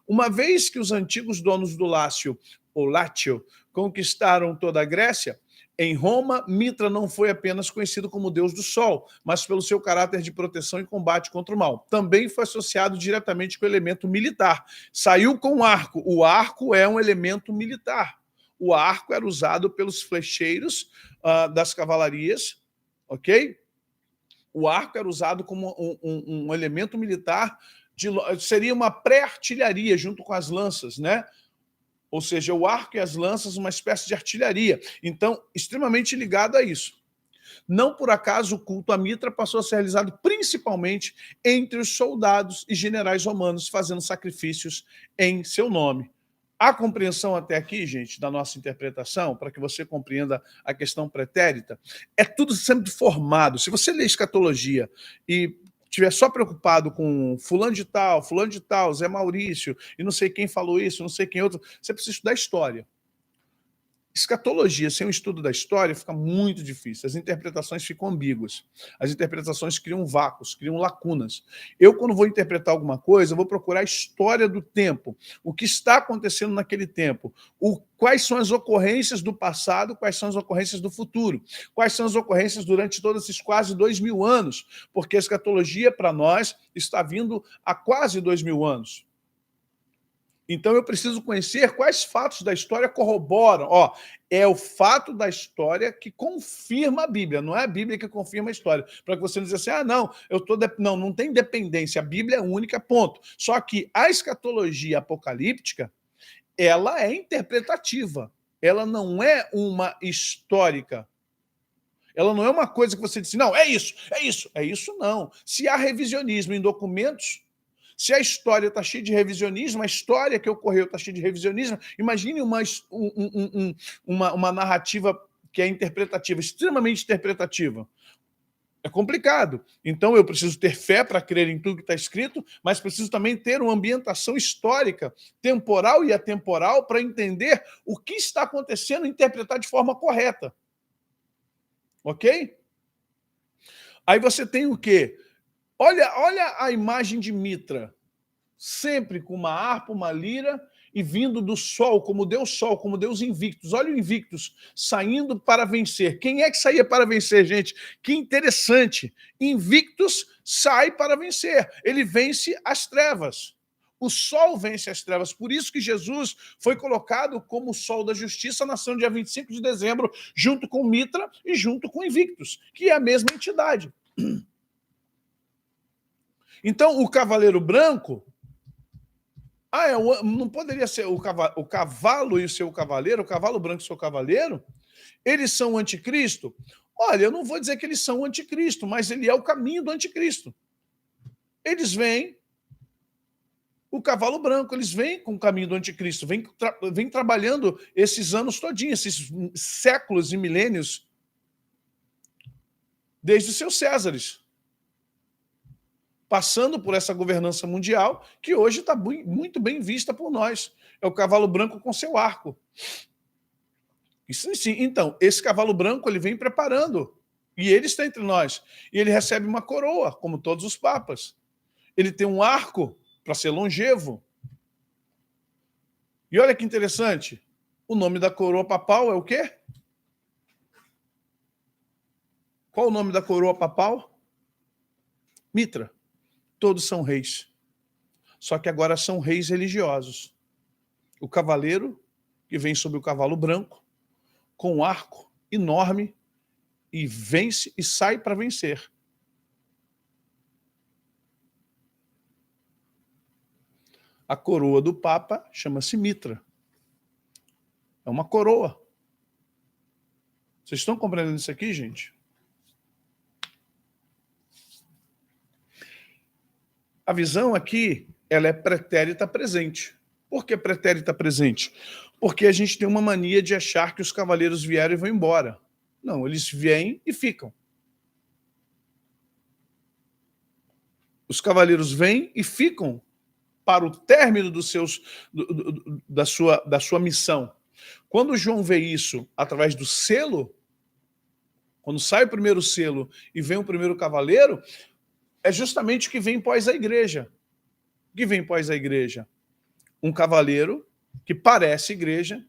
Uma vez que os antigos donos do Lácio, ou Látio, conquistaram toda a Grécia, Em Roma, Mitra não foi apenas conhecido como deus do sol, mas pelo seu caráter de proteção e combate contra o mal. Também foi associado diretamente com o elemento militar. Saiu com o arco. O arco é um elemento militar. O arco era usado pelos flecheiros das cavalarias, ok? O arco era usado como um elemento militar, seria uma pré-artilharia junto com as lanças, né? Ou seja, o arco e as lanças, uma espécie de artilharia. Então, extremamente ligado a isso. Não por acaso o culto a Mitra passou a ser realizado principalmente entre os soldados e generais romanos, fazendo sacrifícios em seu nome. A compreensão até aqui, gente, da nossa interpretação, para que você compreenda a questão pretérita, é tudo sempre formado. Se você lê escatologia e estiver só preocupado com fulano de tal, Zé Maurício, e não sei quem falou isso, não sei quem outro, você precisa estudar história. Escatologia sem o estudo da história fica muito difícil, as interpretações ficam ambíguas, as interpretações criam vácuos, criam lacunas. Eu, quando vou interpretar alguma coisa, eu vou procurar a história do tempo, o que está acontecendo naquele tempo, quais são as ocorrências do passado, quais são as ocorrências do futuro, quais são as ocorrências durante todos esses quase 2000 anos, porque a escatologia, para nós, está vindo há quase 2000 anos. Então, eu preciso conhecer quais fatos da história corroboram. É o fato da história que confirma a Bíblia, não é a Bíblia que confirma a história. Para que você não diga assim, não, não tem dependência, a Bíblia é única, ponto. Só que a escatologia apocalíptica, ela é interpretativa, ela não é uma histórica. Ela não é uma coisa que você diz, não, é isso não. Se há revisionismo em documentos, se a história está cheia de revisionismo, a história que ocorreu está cheia de revisionismo, imagine uma narrativa que é interpretativa, extremamente interpretativa. É complicado. Então, eu preciso ter fé para crer em tudo que está escrito, mas preciso também ter uma ambientação histórica, temporal e atemporal, para entender o que está acontecendo e interpretar de forma correta. Ok? Aí você tem o quê? Olha a imagem de Mitra, sempre com uma harpa, uma lira, e vindo do sol, como Deus Invictus. Olha o Invictus, saindo para vencer. Quem é que saía para vencer, gente? Que interessante. Invictus sai para vencer. Ele vence as trevas. O sol vence as trevas. Por isso que Jesus foi colocado como o sol da justiça, nasceu no dia 25 de dezembro, junto com Mitra e junto com Invictus, que é a mesma entidade. Então, o cavaleiro branco, não poderia ser o cavalo e o seu cavaleiro, o cavalo branco e o seu cavaleiro? Eles são o anticristo? Olha, eu não vou dizer que eles são o anticristo, mas ele é o caminho do anticristo. Eles vêm, o cavalo branco, eles vêm com o caminho do anticristo, vêm trabalhando esses anos todinhos, esses séculos e milênios, desde os seus Césares, passando por essa governança mundial, que hoje está muito bem vista por nós. É o cavalo branco com seu arco. Isso, sim. Então, esse cavalo branco, ele vem preparando, e ele está entre nós. E ele recebe uma coroa, como todos os papas. Ele tem um arco para ser longevo. E olha que interessante, o nome da coroa papal é o quê? Qual o nome da coroa papal? Mitra. Todos são reis. Só que agora são reis religiosos. O cavaleiro, que vem sobre o cavalo branco, com um arco enorme, e vence e sai para vencer. A coroa do Papa chama-se Mitra. É uma coroa. Vocês estão compreendendo isso aqui, gente? A visão aqui, ela é pretérita presente. Por que pretérita presente? Porque a gente tem uma mania de achar que os cavaleiros vieram e vão embora. Não, eles vêm e ficam. Os cavaleiros vêm e ficam para o término da sua missão. Quando João vê isso através do selo, quando sai o primeiro selo e vem o primeiro cavaleiro, é justamente o que vem pós a igreja. O que vem pós a igreja? Um cavaleiro que parece igreja,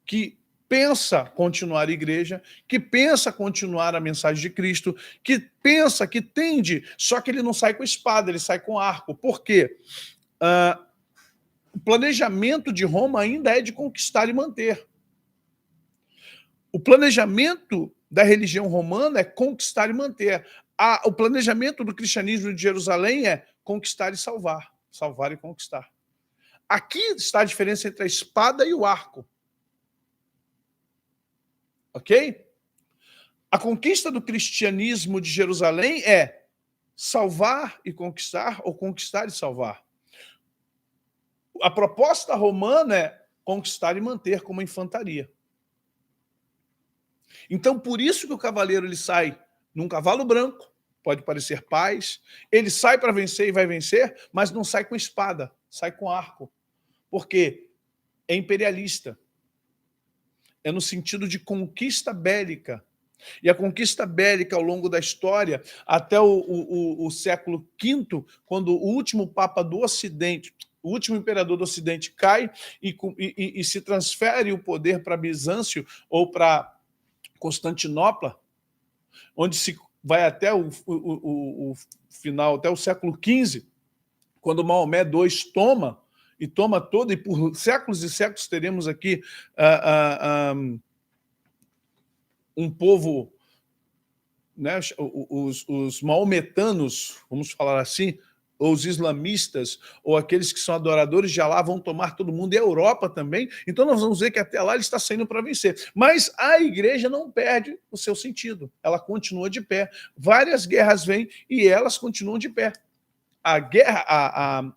que pensa continuar a igreja, que pensa continuar a mensagem de Cristo, que pensa, que tende, só que ele não sai com espada, ele sai com arco. Por quê? O planejamento de Roma ainda é de conquistar e manter. O planejamento da religião romana é conquistar e manter. O planejamento do cristianismo de Jerusalém é conquistar e salvar. Salvar e conquistar. Aqui está a diferença entre a espada e o arco. Ok? A conquista do cristianismo de Jerusalém é salvar e conquistar, ou conquistar e salvar. A proposta romana é conquistar e manter como infantaria. Então, por isso que o cavaleiro ele sai num cavalo branco, pode parecer paz, ele sai para vencer e vai vencer, mas não sai com espada, sai com arco. Porque é imperialista. É no sentido de conquista bélica. E a conquista bélica ao longo da história, até o século V, quando o último papa do Ocidente, o último imperador do Ocidente cai e se transfere o poder para Bizâncio ou para Constantinopla, onde se vai até o final, até o século XV, quando Maomé II toma, e toma todo, e por séculos e séculos teremos aqui um povo, né, os maometanos, vamos falar assim, ou os islamistas, ou aqueles que são adoradores de Alá, vão tomar todo mundo, e a Europa também. Então nós vamos ver que até lá ele está saindo para vencer. Mas a igreja não perde o seu sentido, ela continua de pé. Várias guerras vêm e elas continuam de pé. A guerra,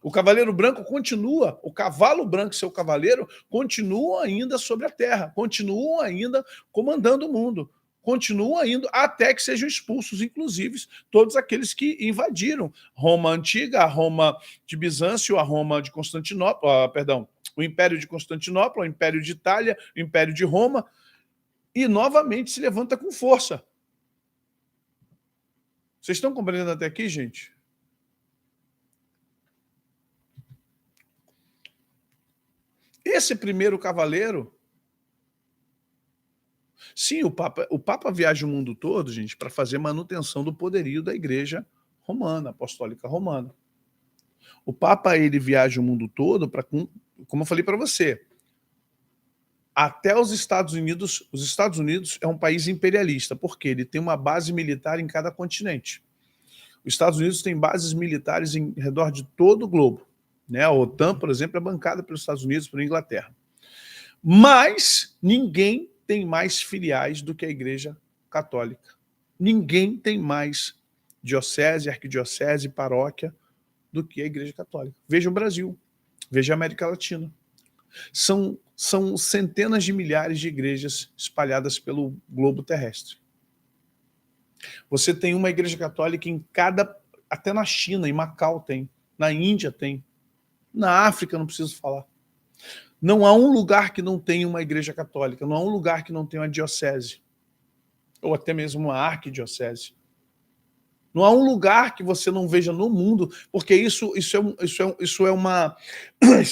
o cavaleiro branco continua, o cavalo branco e seu cavaleiro continuam ainda sobre a terra, continuam ainda comandando o mundo, continuam indo até que sejam expulsos, inclusive, todos aqueles que invadiram Roma antiga, a Roma de Bizâncio, a Roma de Constantinopla, o Império de Constantinopla, o Império de Itália, o Império de Roma, e novamente se levanta com força. Vocês estão compreendendo até aqui, gente? Esse primeiro cavaleiro, sim, o Papa viaja o mundo todo, gente, para fazer manutenção do poderio da Igreja Romana, Apostólica Romana. O Papa ele viaja o mundo todo para, como eu falei para você, até os Estados Unidos. Os Estados Unidos é um país imperialista, porque ele tem uma base militar em cada continente. Os Estados Unidos tem bases militares em redor de todo o globo. Né? A OTAN, por exemplo, é bancada pelos Estados Unidos e pela Inglaterra. Mas ninguém tem mais filiais do que a Igreja Católica. Ninguém tem mais diocese, arquidiocese, paróquia do que a Igreja Católica. Veja o Brasil, veja a América Latina. São centenas de milhares de igrejas espalhadas pelo globo terrestre. Você tem uma Igreja Católica em até na China, em Macau tem, na Índia tem, na África não preciso falar. Não há um lugar que não tenha uma igreja católica, não há um lugar que não tenha uma diocese, ou até mesmo uma arquidiocese. Não há um lugar que você não veja no mundo, porque isso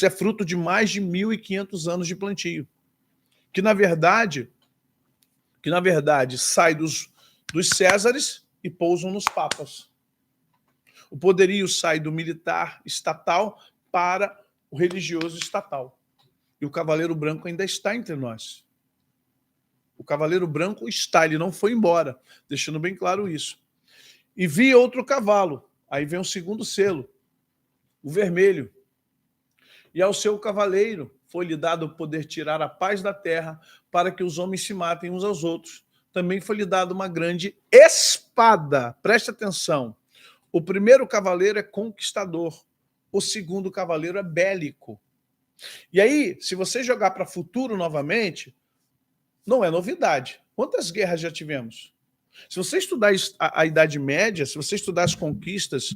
é fruto de mais de 1.500 anos de plantio, que na verdade sai dos Césares e pousam nos papas. O poderio sai do militar estatal para o religioso estatal. E o cavaleiro branco ainda está entre nós. O cavaleiro branco está, ele não foi embora, deixando bem claro isso. E vi outro cavalo, aí vem o segundo selo, o vermelho. E ao seu cavaleiro foi-lhe dado o poder tirar a paz da terra para que os homens se matem uns aos outros. Também foi-lhe dado uma grande espada. Preste atenção. O primeiro cavaleiro é conquistador, o segundo cavaleiro é bélico. E aí, se você jogar para o futuro novamente, não é novidade. Quantas guerras já tivemos? Se você estudar a Idade Média, se você estudar as conquistas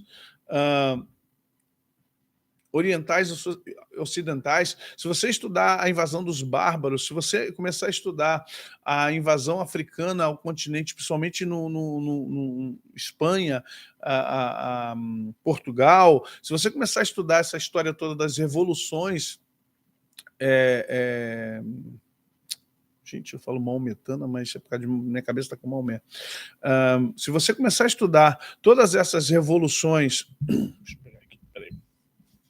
orientais e ocidentais, se você estudar a invasão dos bárbaros, se você começar a estudar a invasão africana ao continente, principalmente no Espanha, Portugal, se você começar a estudar essa história toda das revoluções Gente, eu falo maometana, mas é por causa de minha cabeça está com Maomé. Se você começar a estudar todas essas revoluções... Deixa eu pegar aqui, peraí.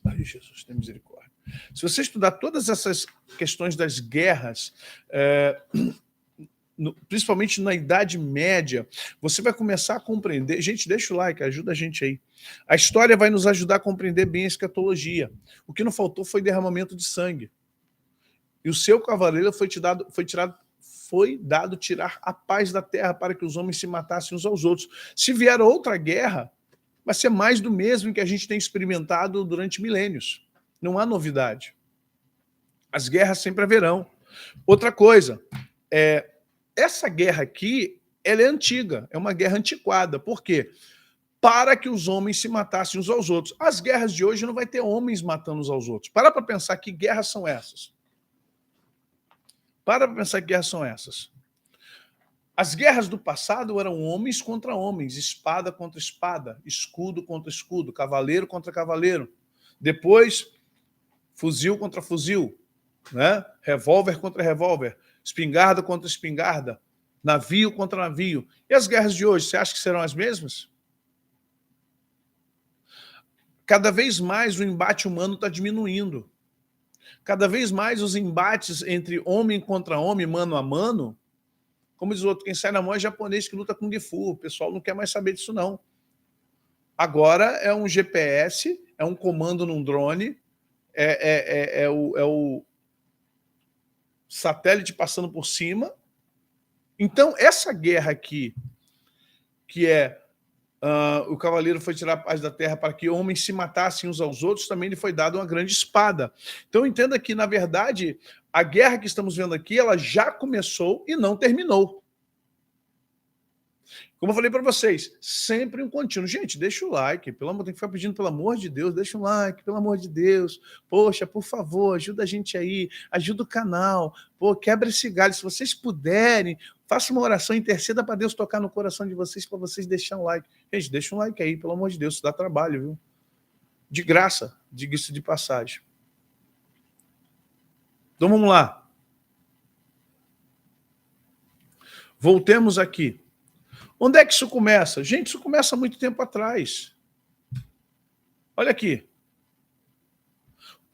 Ai, Jesus, tem misericórdia. Se você estudar todas essas questões das guerras, principalmente na Idade Média, você vai começar a compreender... Gente, deixa o like, ajuda a gente aí. A história vai nos ajudar a compreender bem a escatologia. O que não faltou foi derramamento de sangue. E o seu cavaleiro foi dado tirar a paz da terra para que os homens se matassem uns aos outros. Se vier outra guerra, vai ser mais do mesmo que a gente tem experimentado durante milênios. Não há novidade. As guerras sempre haverão. Outra coisa, essa guerra aqui, ela é antiga, é uma guerra antiquada. Por quê? Para que os homens se matassem uns aos outros. As guerras de hoje não vai ter homens matando uns aos outros. Para pensar que guerras são essas. Para pensar que guerras são essas. As guerras do passado eram homens contra homens, espada contra espada, escudo contra escudo, cavaleiro contra cavaleiro. Depois, fuzil contra fuzil, né? Revólver contra revólver, espingarda contra espingarda, navio contra navio. E as guerras de hoje, você acha que serão as mesmas? Cada vez mais o embate humano está diminuindo. Cada vez mais os embates entre homem contra homem, mano a mano, como diz o outro, quem sai na mão é japonês que luta Kung Fu. O pessoal não quer mais saber disso, não. Agora é um GPS, é um comando num drone, é o satélite passando por cima. Então, essa guerra aqui, que o cavaleiro foi tirar a paz da terra para que homens se matassem uns aos outros, também lhe foi dada uma grande espada. Então entenda que, na verdade, a guerra que estamos vendo aqui, ela já começou e não terminou. Como eu falei para vocês, sempre um contínuo. Gente, deixa o like, tem que ficar pedindo, pelo amor de Deus, deixa um like, pelo amor de Deus. Poxa, por favor, ajuda a gente aí, ajuda o canal. Pô, quebra esse galho, se vocês puderem, faça uma oração, interceda para Deus tocar no coração de vocês, para vocês deixarem um like. Gente, deixa um like aí, pelo amor de Deus, isso dá trabalho, viu? De graça, diga-se de passagem. Então vamos lá. Voltemos aqui. Onde é que isso começa? Gente, isso começa há muito tempo atrás. Olha aqui.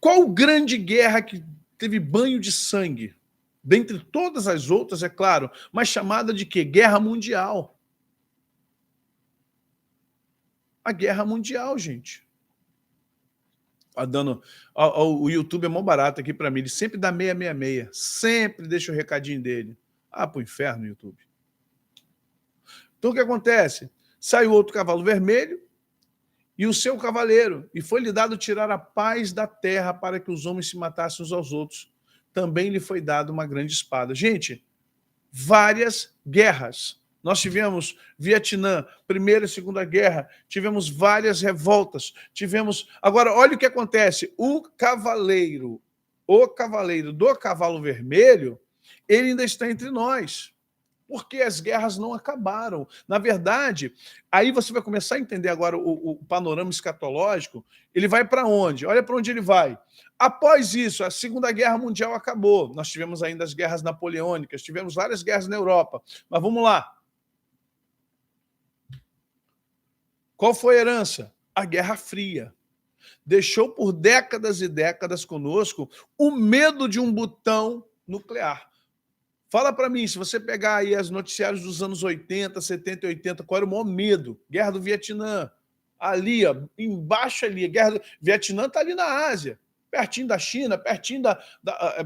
Qual grande guerra que teve banho de sangue? Dentre todas as outras, é claro, mas chamada de quê? Guerra Mundial. A Guerra Mundial, gente. O YouTube é mó barato aqui para mim. Ele sempre dá 666. Sempre deixa o recadinho dele. Pro inferno, YouTube. Então o que acontece? Saiu outro cavalo vermelho e o seu cavaleiro, e foi-lhe dado tirar a paz da terra para que os homens se matassem uns aos outros. Também lhe foi dado uma grande espada. Gente, várias guerras. Nós tivemos Vietnã, Primeira e Segunda Guerra, tivemos várias revoltas, Agora, olha o que acontece. O cavaleiro do cavalo vermelho, ele ainda está entre nós. Porque as guerras não acabaram. Na verdade, aí você vai começar a entender agora o panorama escatológico. Ele vai para onde? Olha para onde ele vai. Após isso, a Segunda Guerra Mundial acabou. Nós tivemos ainda as guerras napoleônicas, tivemos várias guerras na Europa. Mas vamos lá. Qual foi a herança? A Guerra Fria. Deixou por décadas e décadas conosco o medo de um botão nuclear. Fala para mim, se você pegar aí as noticiários dos anos 80, 70 e 80, qual era o maior medo? Guerra do Vietnã. Ali, ó, embaixo ali, a guerra do Vietnã está ali na Ásia, pertinho da China, pertinho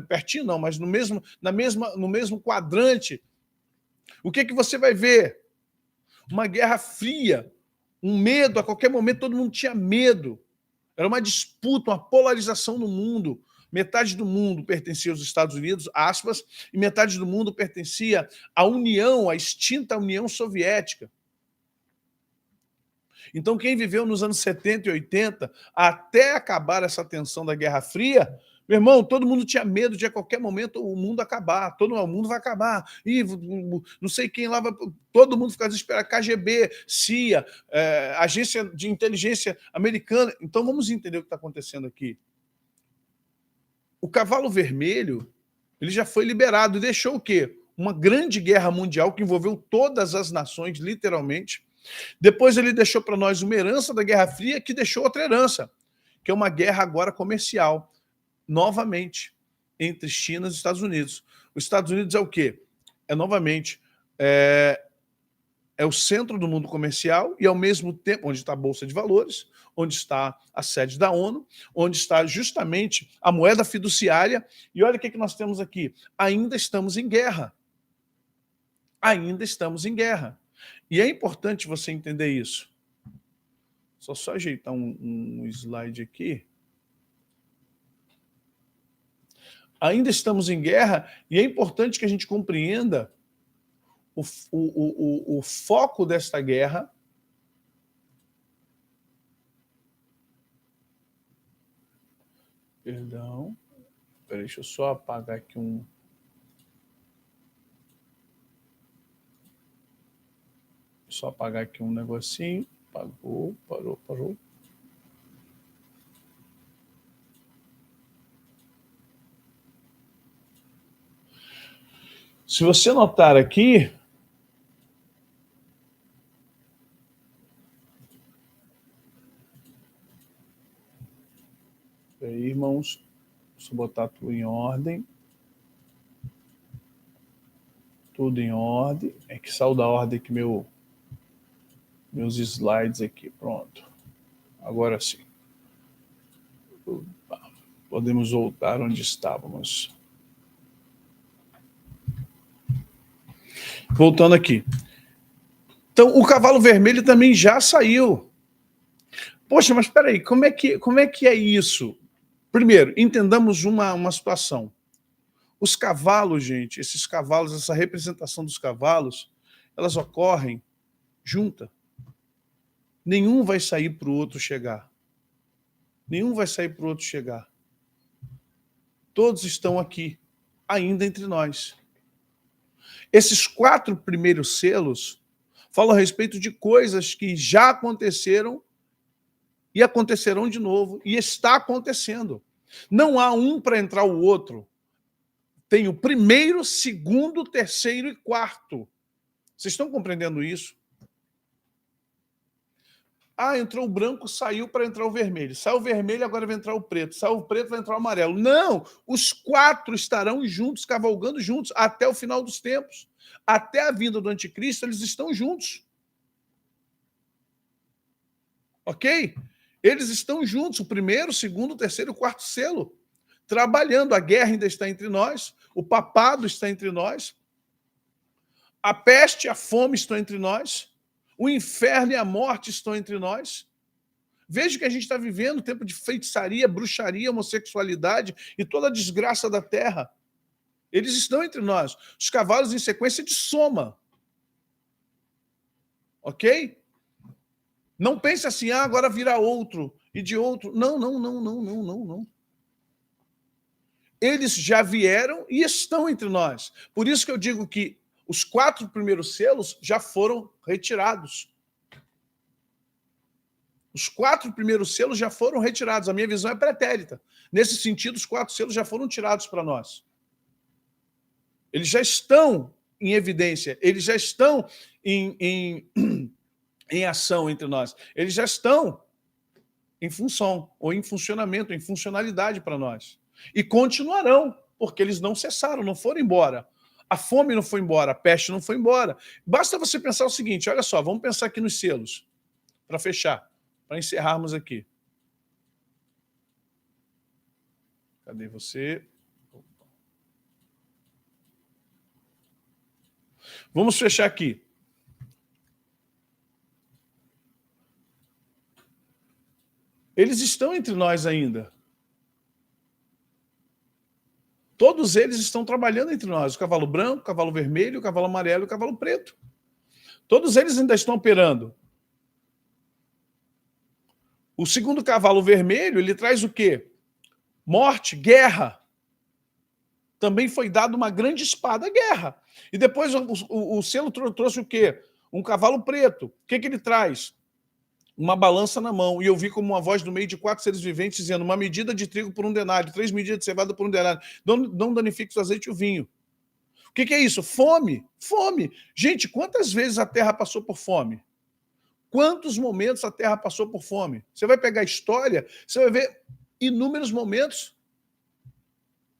pertinho não, mas no mesmo quadrante. O que você vai ver? Uma guerra fria, um medo, a qualquer momento todo mundo tinha medo. Era uma disputa, uma polarização no mundo. Metade do mundo pertencia aos Estados Unidos, aspas, e metade do mundo pertencia à União, à extinta União Soviética. Então, quem viveu nos anos 70 e 80, até acabar essa tensão da Guerra Fria, meu irmão, todo mundo tinha medo de a qualquer momento o mundo acabar, o mundo vai acabar, e não sei quem lá, todo mundo ficava desesperado, KGB, CIA, Agência de Inteligência Americana. Então, vamos entender o que está acontecendo aqui. O cavalo vermelho, Ele já foi liberado e deixou o quê? Uma grande guerra mundial que envolveu todas as nações, literalmente. Depois ele deixou para nós uma herança da Guerra Fria, que deixou outra herança, que é uma guerra agora comercial, novamente, entre China e Estados Unidos. Os Estados Unidos é o quê? É, novamente, é o centro do mundo comercial e, ao mesmo tempo, onde está a Bolsa de Valores, onde está a sede da ONU, onde está justamente a moeda fiduciária. E olha o que nós temos aqui. Ainda estamos em guerra. Ainda estamos em guerra. E é importante você entender isso. Só ajeitar um slide aqui. Ainda estamos em guerra e é importante que a gente compreenda o foco desta guerra. Perdão. Peraí, deixa eu só apagar aqui um... Só apagar aqui um negocinho. Apagou, parou. Se você notar aqui, aí, irmãos, deixa eu botar tudo em ordem. Tudo em ordem. É que saiu da ordem aqui meus slides aqui. Pronto. Agora sim. Podemos voltar onde estávamos. Voltando aqui. Então, o cavalo vermelho também já saiu. Poxa, mas espera aí, como é que é isso? Primeiro, entendamos uma situação. Os cavalos, gente, esses cavalos, essa representação dos cavalos, elas ocorrem junta. Nenhum vai sair para o outro chegar. Nenhum vai sair para o outro chegar. Todos estão aqui, ainda entre nós. Esses 4 primeiros selos falam a respeito de coisas que já aconteceram e acontecerão de novo, e está acontecendo. Não há um para entrar o outro. Tem o primeiro, segundo, terceiro e quarto. Vocês estão compreendendo isso? Ah, entrou o branco, saiu para entrar o vermelho. Saiu o vermelho, agora vai entrar o preto. Saiu o preto, vai entrar o amarelo. Não! Os 4 estarão juntos, cavalgando juntos, até o final dos tempos. Até a vinda do anticristo, eles estão juntos. Ok? Eles estão juntos, o primeiro, o segundo, o terceiro e o quarto selo. Trabalhando. A guerra ainda está entre nós, o papado está entre nós, a peste e a fome estão entre nós, o inferno e a morte estão entre nós. Veja que a gente está vivendo tempo de feitiçaria, bruxaria, homossexualidade e toda a desgraça da terra. Eles estão entre nós. Os cavalos em sequência de soma. Ok? Não pense assim, agora virá outro e de outro. Não. Eles já vieram e estão entre nós. Por isso que eu digo que os 4 primeiros selos já foram retirados. Os 4 primeiros selos já foram retirados. A minha visão é pretérita. Nesse sentido, os 4 selos já foram tirados para nós. Eles já estão em evidência, eles já estão em ação entre nós. Eles já estão em função, ou em funcionamento, em funcionalidade para nós. E continuarão, porque eles não cessaram, não foram embora. A fome não foi embora, a peste não foi embora. Basta você pensar o seguinte, olha só, vamos pensar aqui nos selos, para fechar, para encerrarmos aqui. Cadê você? Vamos fechar aqui. Eles estão entre nós ainda. Todos eles estão trabalhando entre nós. O cavalo branco, o cavalo vermelho, o cavalo amarelo e o cavalo preto. Todos eles ainda estão operando. O segundo cavalo vermelho, ele traz o quê? Morte, guerra. Também foi dado uma grande espada, guerra. E depois o selo trouxe o quê? Um cavalo preto. O que ele traz? uma balança na mão, e eu vi como uma voz do meio de 4 seres viventes dizendo: uma medida de trigo por 1 denário, 3 medidas de cevada por 1 denário. Não danifique o azeite e o vinho. O que é isso? Fome. Fome. Gente, quantas vezes a terra passou por fome? Quantos momentos a terra passou por fome? Você vai pegar a história, você vai ver inúmeros momentos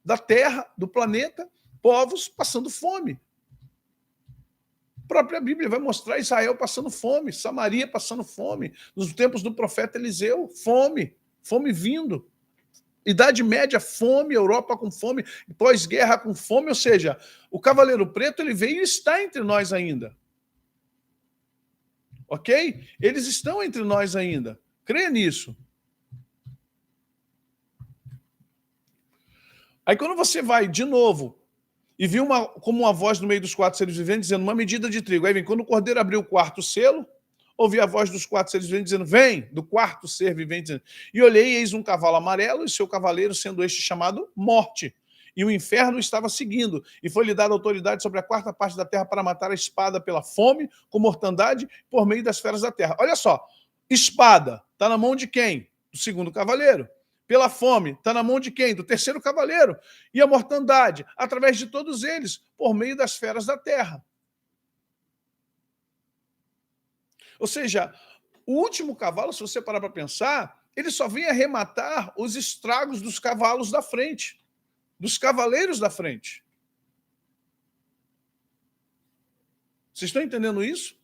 da terra, do planeta, povos passando fome. A própria Bíblia vai mostrar Israel passando fome, Samaria passando fome, nos tempos do profeta Eliseu, fome vindo. Idade Média, fome, Europa com fome, pós-guerra com fome, ou seja, o Cavaleiro Preto ele veio e está entre nós ainda. Ok? Eles estão entre nós ainda. Creia nisso. Aí quando você vai de novo e viu como uma voz no meio dos 4 seres viventes dizendo uma medida de trigo. Aí vem, quando o cordeiro abriu o 4º selo, ouvi a voz dos 4 seres viventes dizendo: vem, do 4º ser vivente, dizendo, e olhei, eis um cavalo amarelo, e seu cavaleiro sendo este chamado Morte. E o inferno estava seguindo, e foi-lhe dada autoridade sobre a 4ª parte da terra para matar a espada pela fome, com mortandade, por meio das feras da terra. Olha só, espada, está na mão de quem? Do 2º cavaleiro. Pela fome, está na mão de quem? Do 3º cavaleiro. E a mortandade, através de todos eles, por meio das feras da terra. Ou seja, o último cavalo, se você parar para pensar, ele só vem arrematar os estragos dos cavalos da frente, dos cavaleiros da frente. Vocês estão entendendo isso?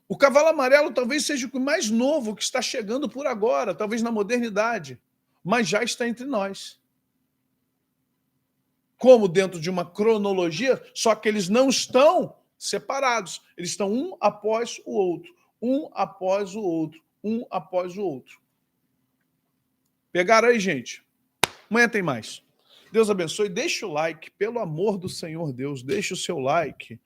O cavalo amarelo talvez seja o mais novo que está chegando por agora, talvez na modernidade, mas já está entre nós. Como dentro de uma cronologia, só que eles não estão separados. Eles estão um após o outro, um após o outro, um após o outro. Pegaram aí, gente? Amanhã tem mais. Deus abençoe. Deixa o like, pelo amor do Senhor Deus, deixa o seu like.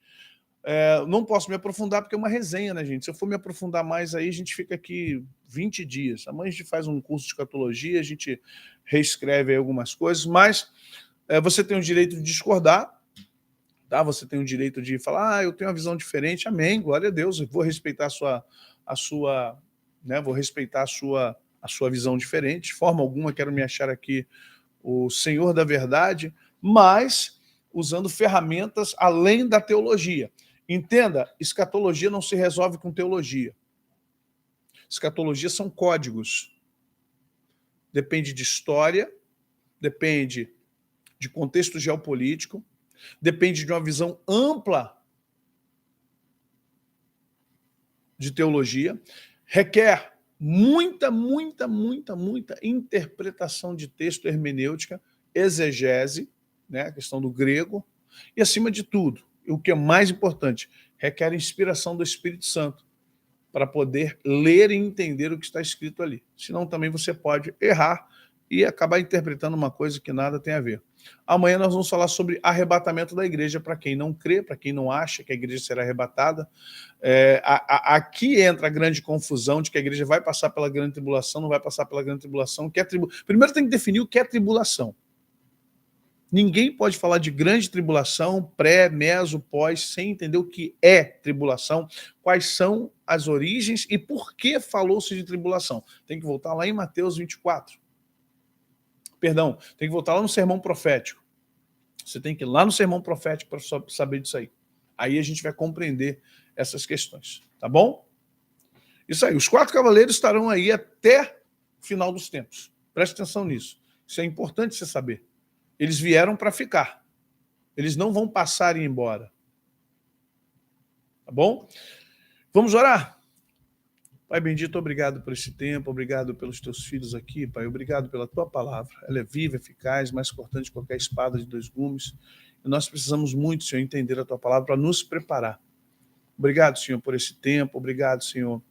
Não posso me aprofundar porque é uma resenha, né, gente? Se eu for me aprofundar mais aí, a gente fica aqui 20 dias. Amanhã a gente faz um curso de escatologia, a gente reescreve aí algumas coisas, mas você tem o direito de discordar, tá? Você tem o direito de falar: eu tenho uma visão diferente. Amém, glória a Deus. Eu vou respeitar a sua, né? Vou respeitar a sua visão diferente. De forma alguma quero me achar aqui o Senhor da verdade, mas usando ferramentas além da teologia. Entenda, escatologia não se resolve com teologia. Escatologia são códigos. Depende de história, depende de contexto geopolítico, depende de uma visão ampla de teologia, requer muita interpretação de texto, hermenêutica, exegese, né, a questão do grego, e acima de tudo, o que é mais importante, requer inspiração do Espírito Santo para poder ler e entender o que está escrito ali. Senão também você pode errar e acabar interpretando uma coisa que nada tem a ver. Amanhã nós vamos falar sobre arrebatamento da igreja, para quem não crê, para quem não acha que a igreja será arrebatada. Aqui entra a grande confusão de que a igreja vai passar pela grande tribulação, não vai passar pela grande tribulação. Primeiro tem que definir o que é tribulação. Ninguém pode falar de grande tribulação, pré, meso, pós, sem entender o que é tribulação, quais são as origens e por que falou-se de tribulação. Tem que voltar lá em Mateus 24. Perdão, tem que voltar lá no sermão profético. Você tem que ir lá no sermão profético para saber disso aí. Aí a gente vai compreender essas questões, tá bom? Isso aí, os 4 cavaleiros estarão aí até o final dos tempos. Preste atenção nisso. Isso é importante você saber. Eles vieram para ficar. Eles não vão passar e ir embora. Tá bom? Vamos orar? Pai bendito, obrigado por esse tempo, obrigado pelos teus filhos aqui, Pai, obrigado pela tua palavra. Ela é viva, eficaz, mais cortante que qualquer espada de 2 gumes. E nós precisamos muito, Senhor, entender a tua palavra para nos preparar. Obrigado, Senhor, por esse tempo, obrigado, Senhor,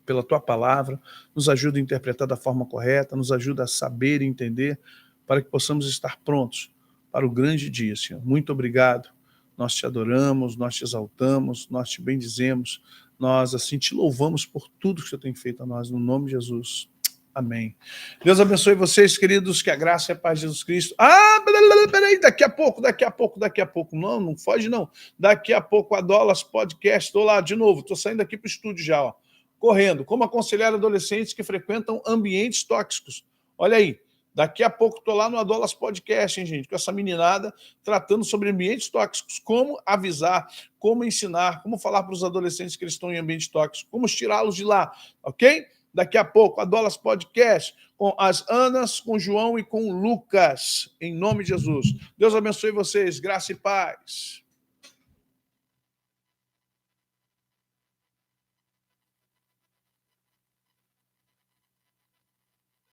pela tua palavra. Nos ajuda a interpretar da forma correta, nos ajuda a saber e entender, para que possamos estar prontos para o grande dia, Senhor. Muito obrigado. Nós te adoramos, nós te exaltamos, nós te bendizemos, nós assim te louvamos por tudo que o Senhor tem feito a nós, no nome de Jesus. Amém. Deus abençoe vocês, queridos, que a graça e a paz de Jesus Cristo. Peraí, daqui a pouco. Não foge não. Daqui a pouco, a Dolas Podcast, estou lá de novo, estou saindo aqui para o estúdio já, ó. correndo. Como aconselhar adolescentes que frequentam ambientes tóxicos. Olha aí, daqui a pouco estou lá no Adolas Podcast, hein, gente, com essa meninada, tratando sobre ambientes tóxicos, como avisar, como ensinar, como falar para os adolescentes que eles estão em ambientes tóxicos, como tirá-los de lá, ok? Daqui a pouco, Adolas Podcast, com as Anas, com o João e com o Lucas, em nome de Jesus. Deus abençoe vocês, graça e paz.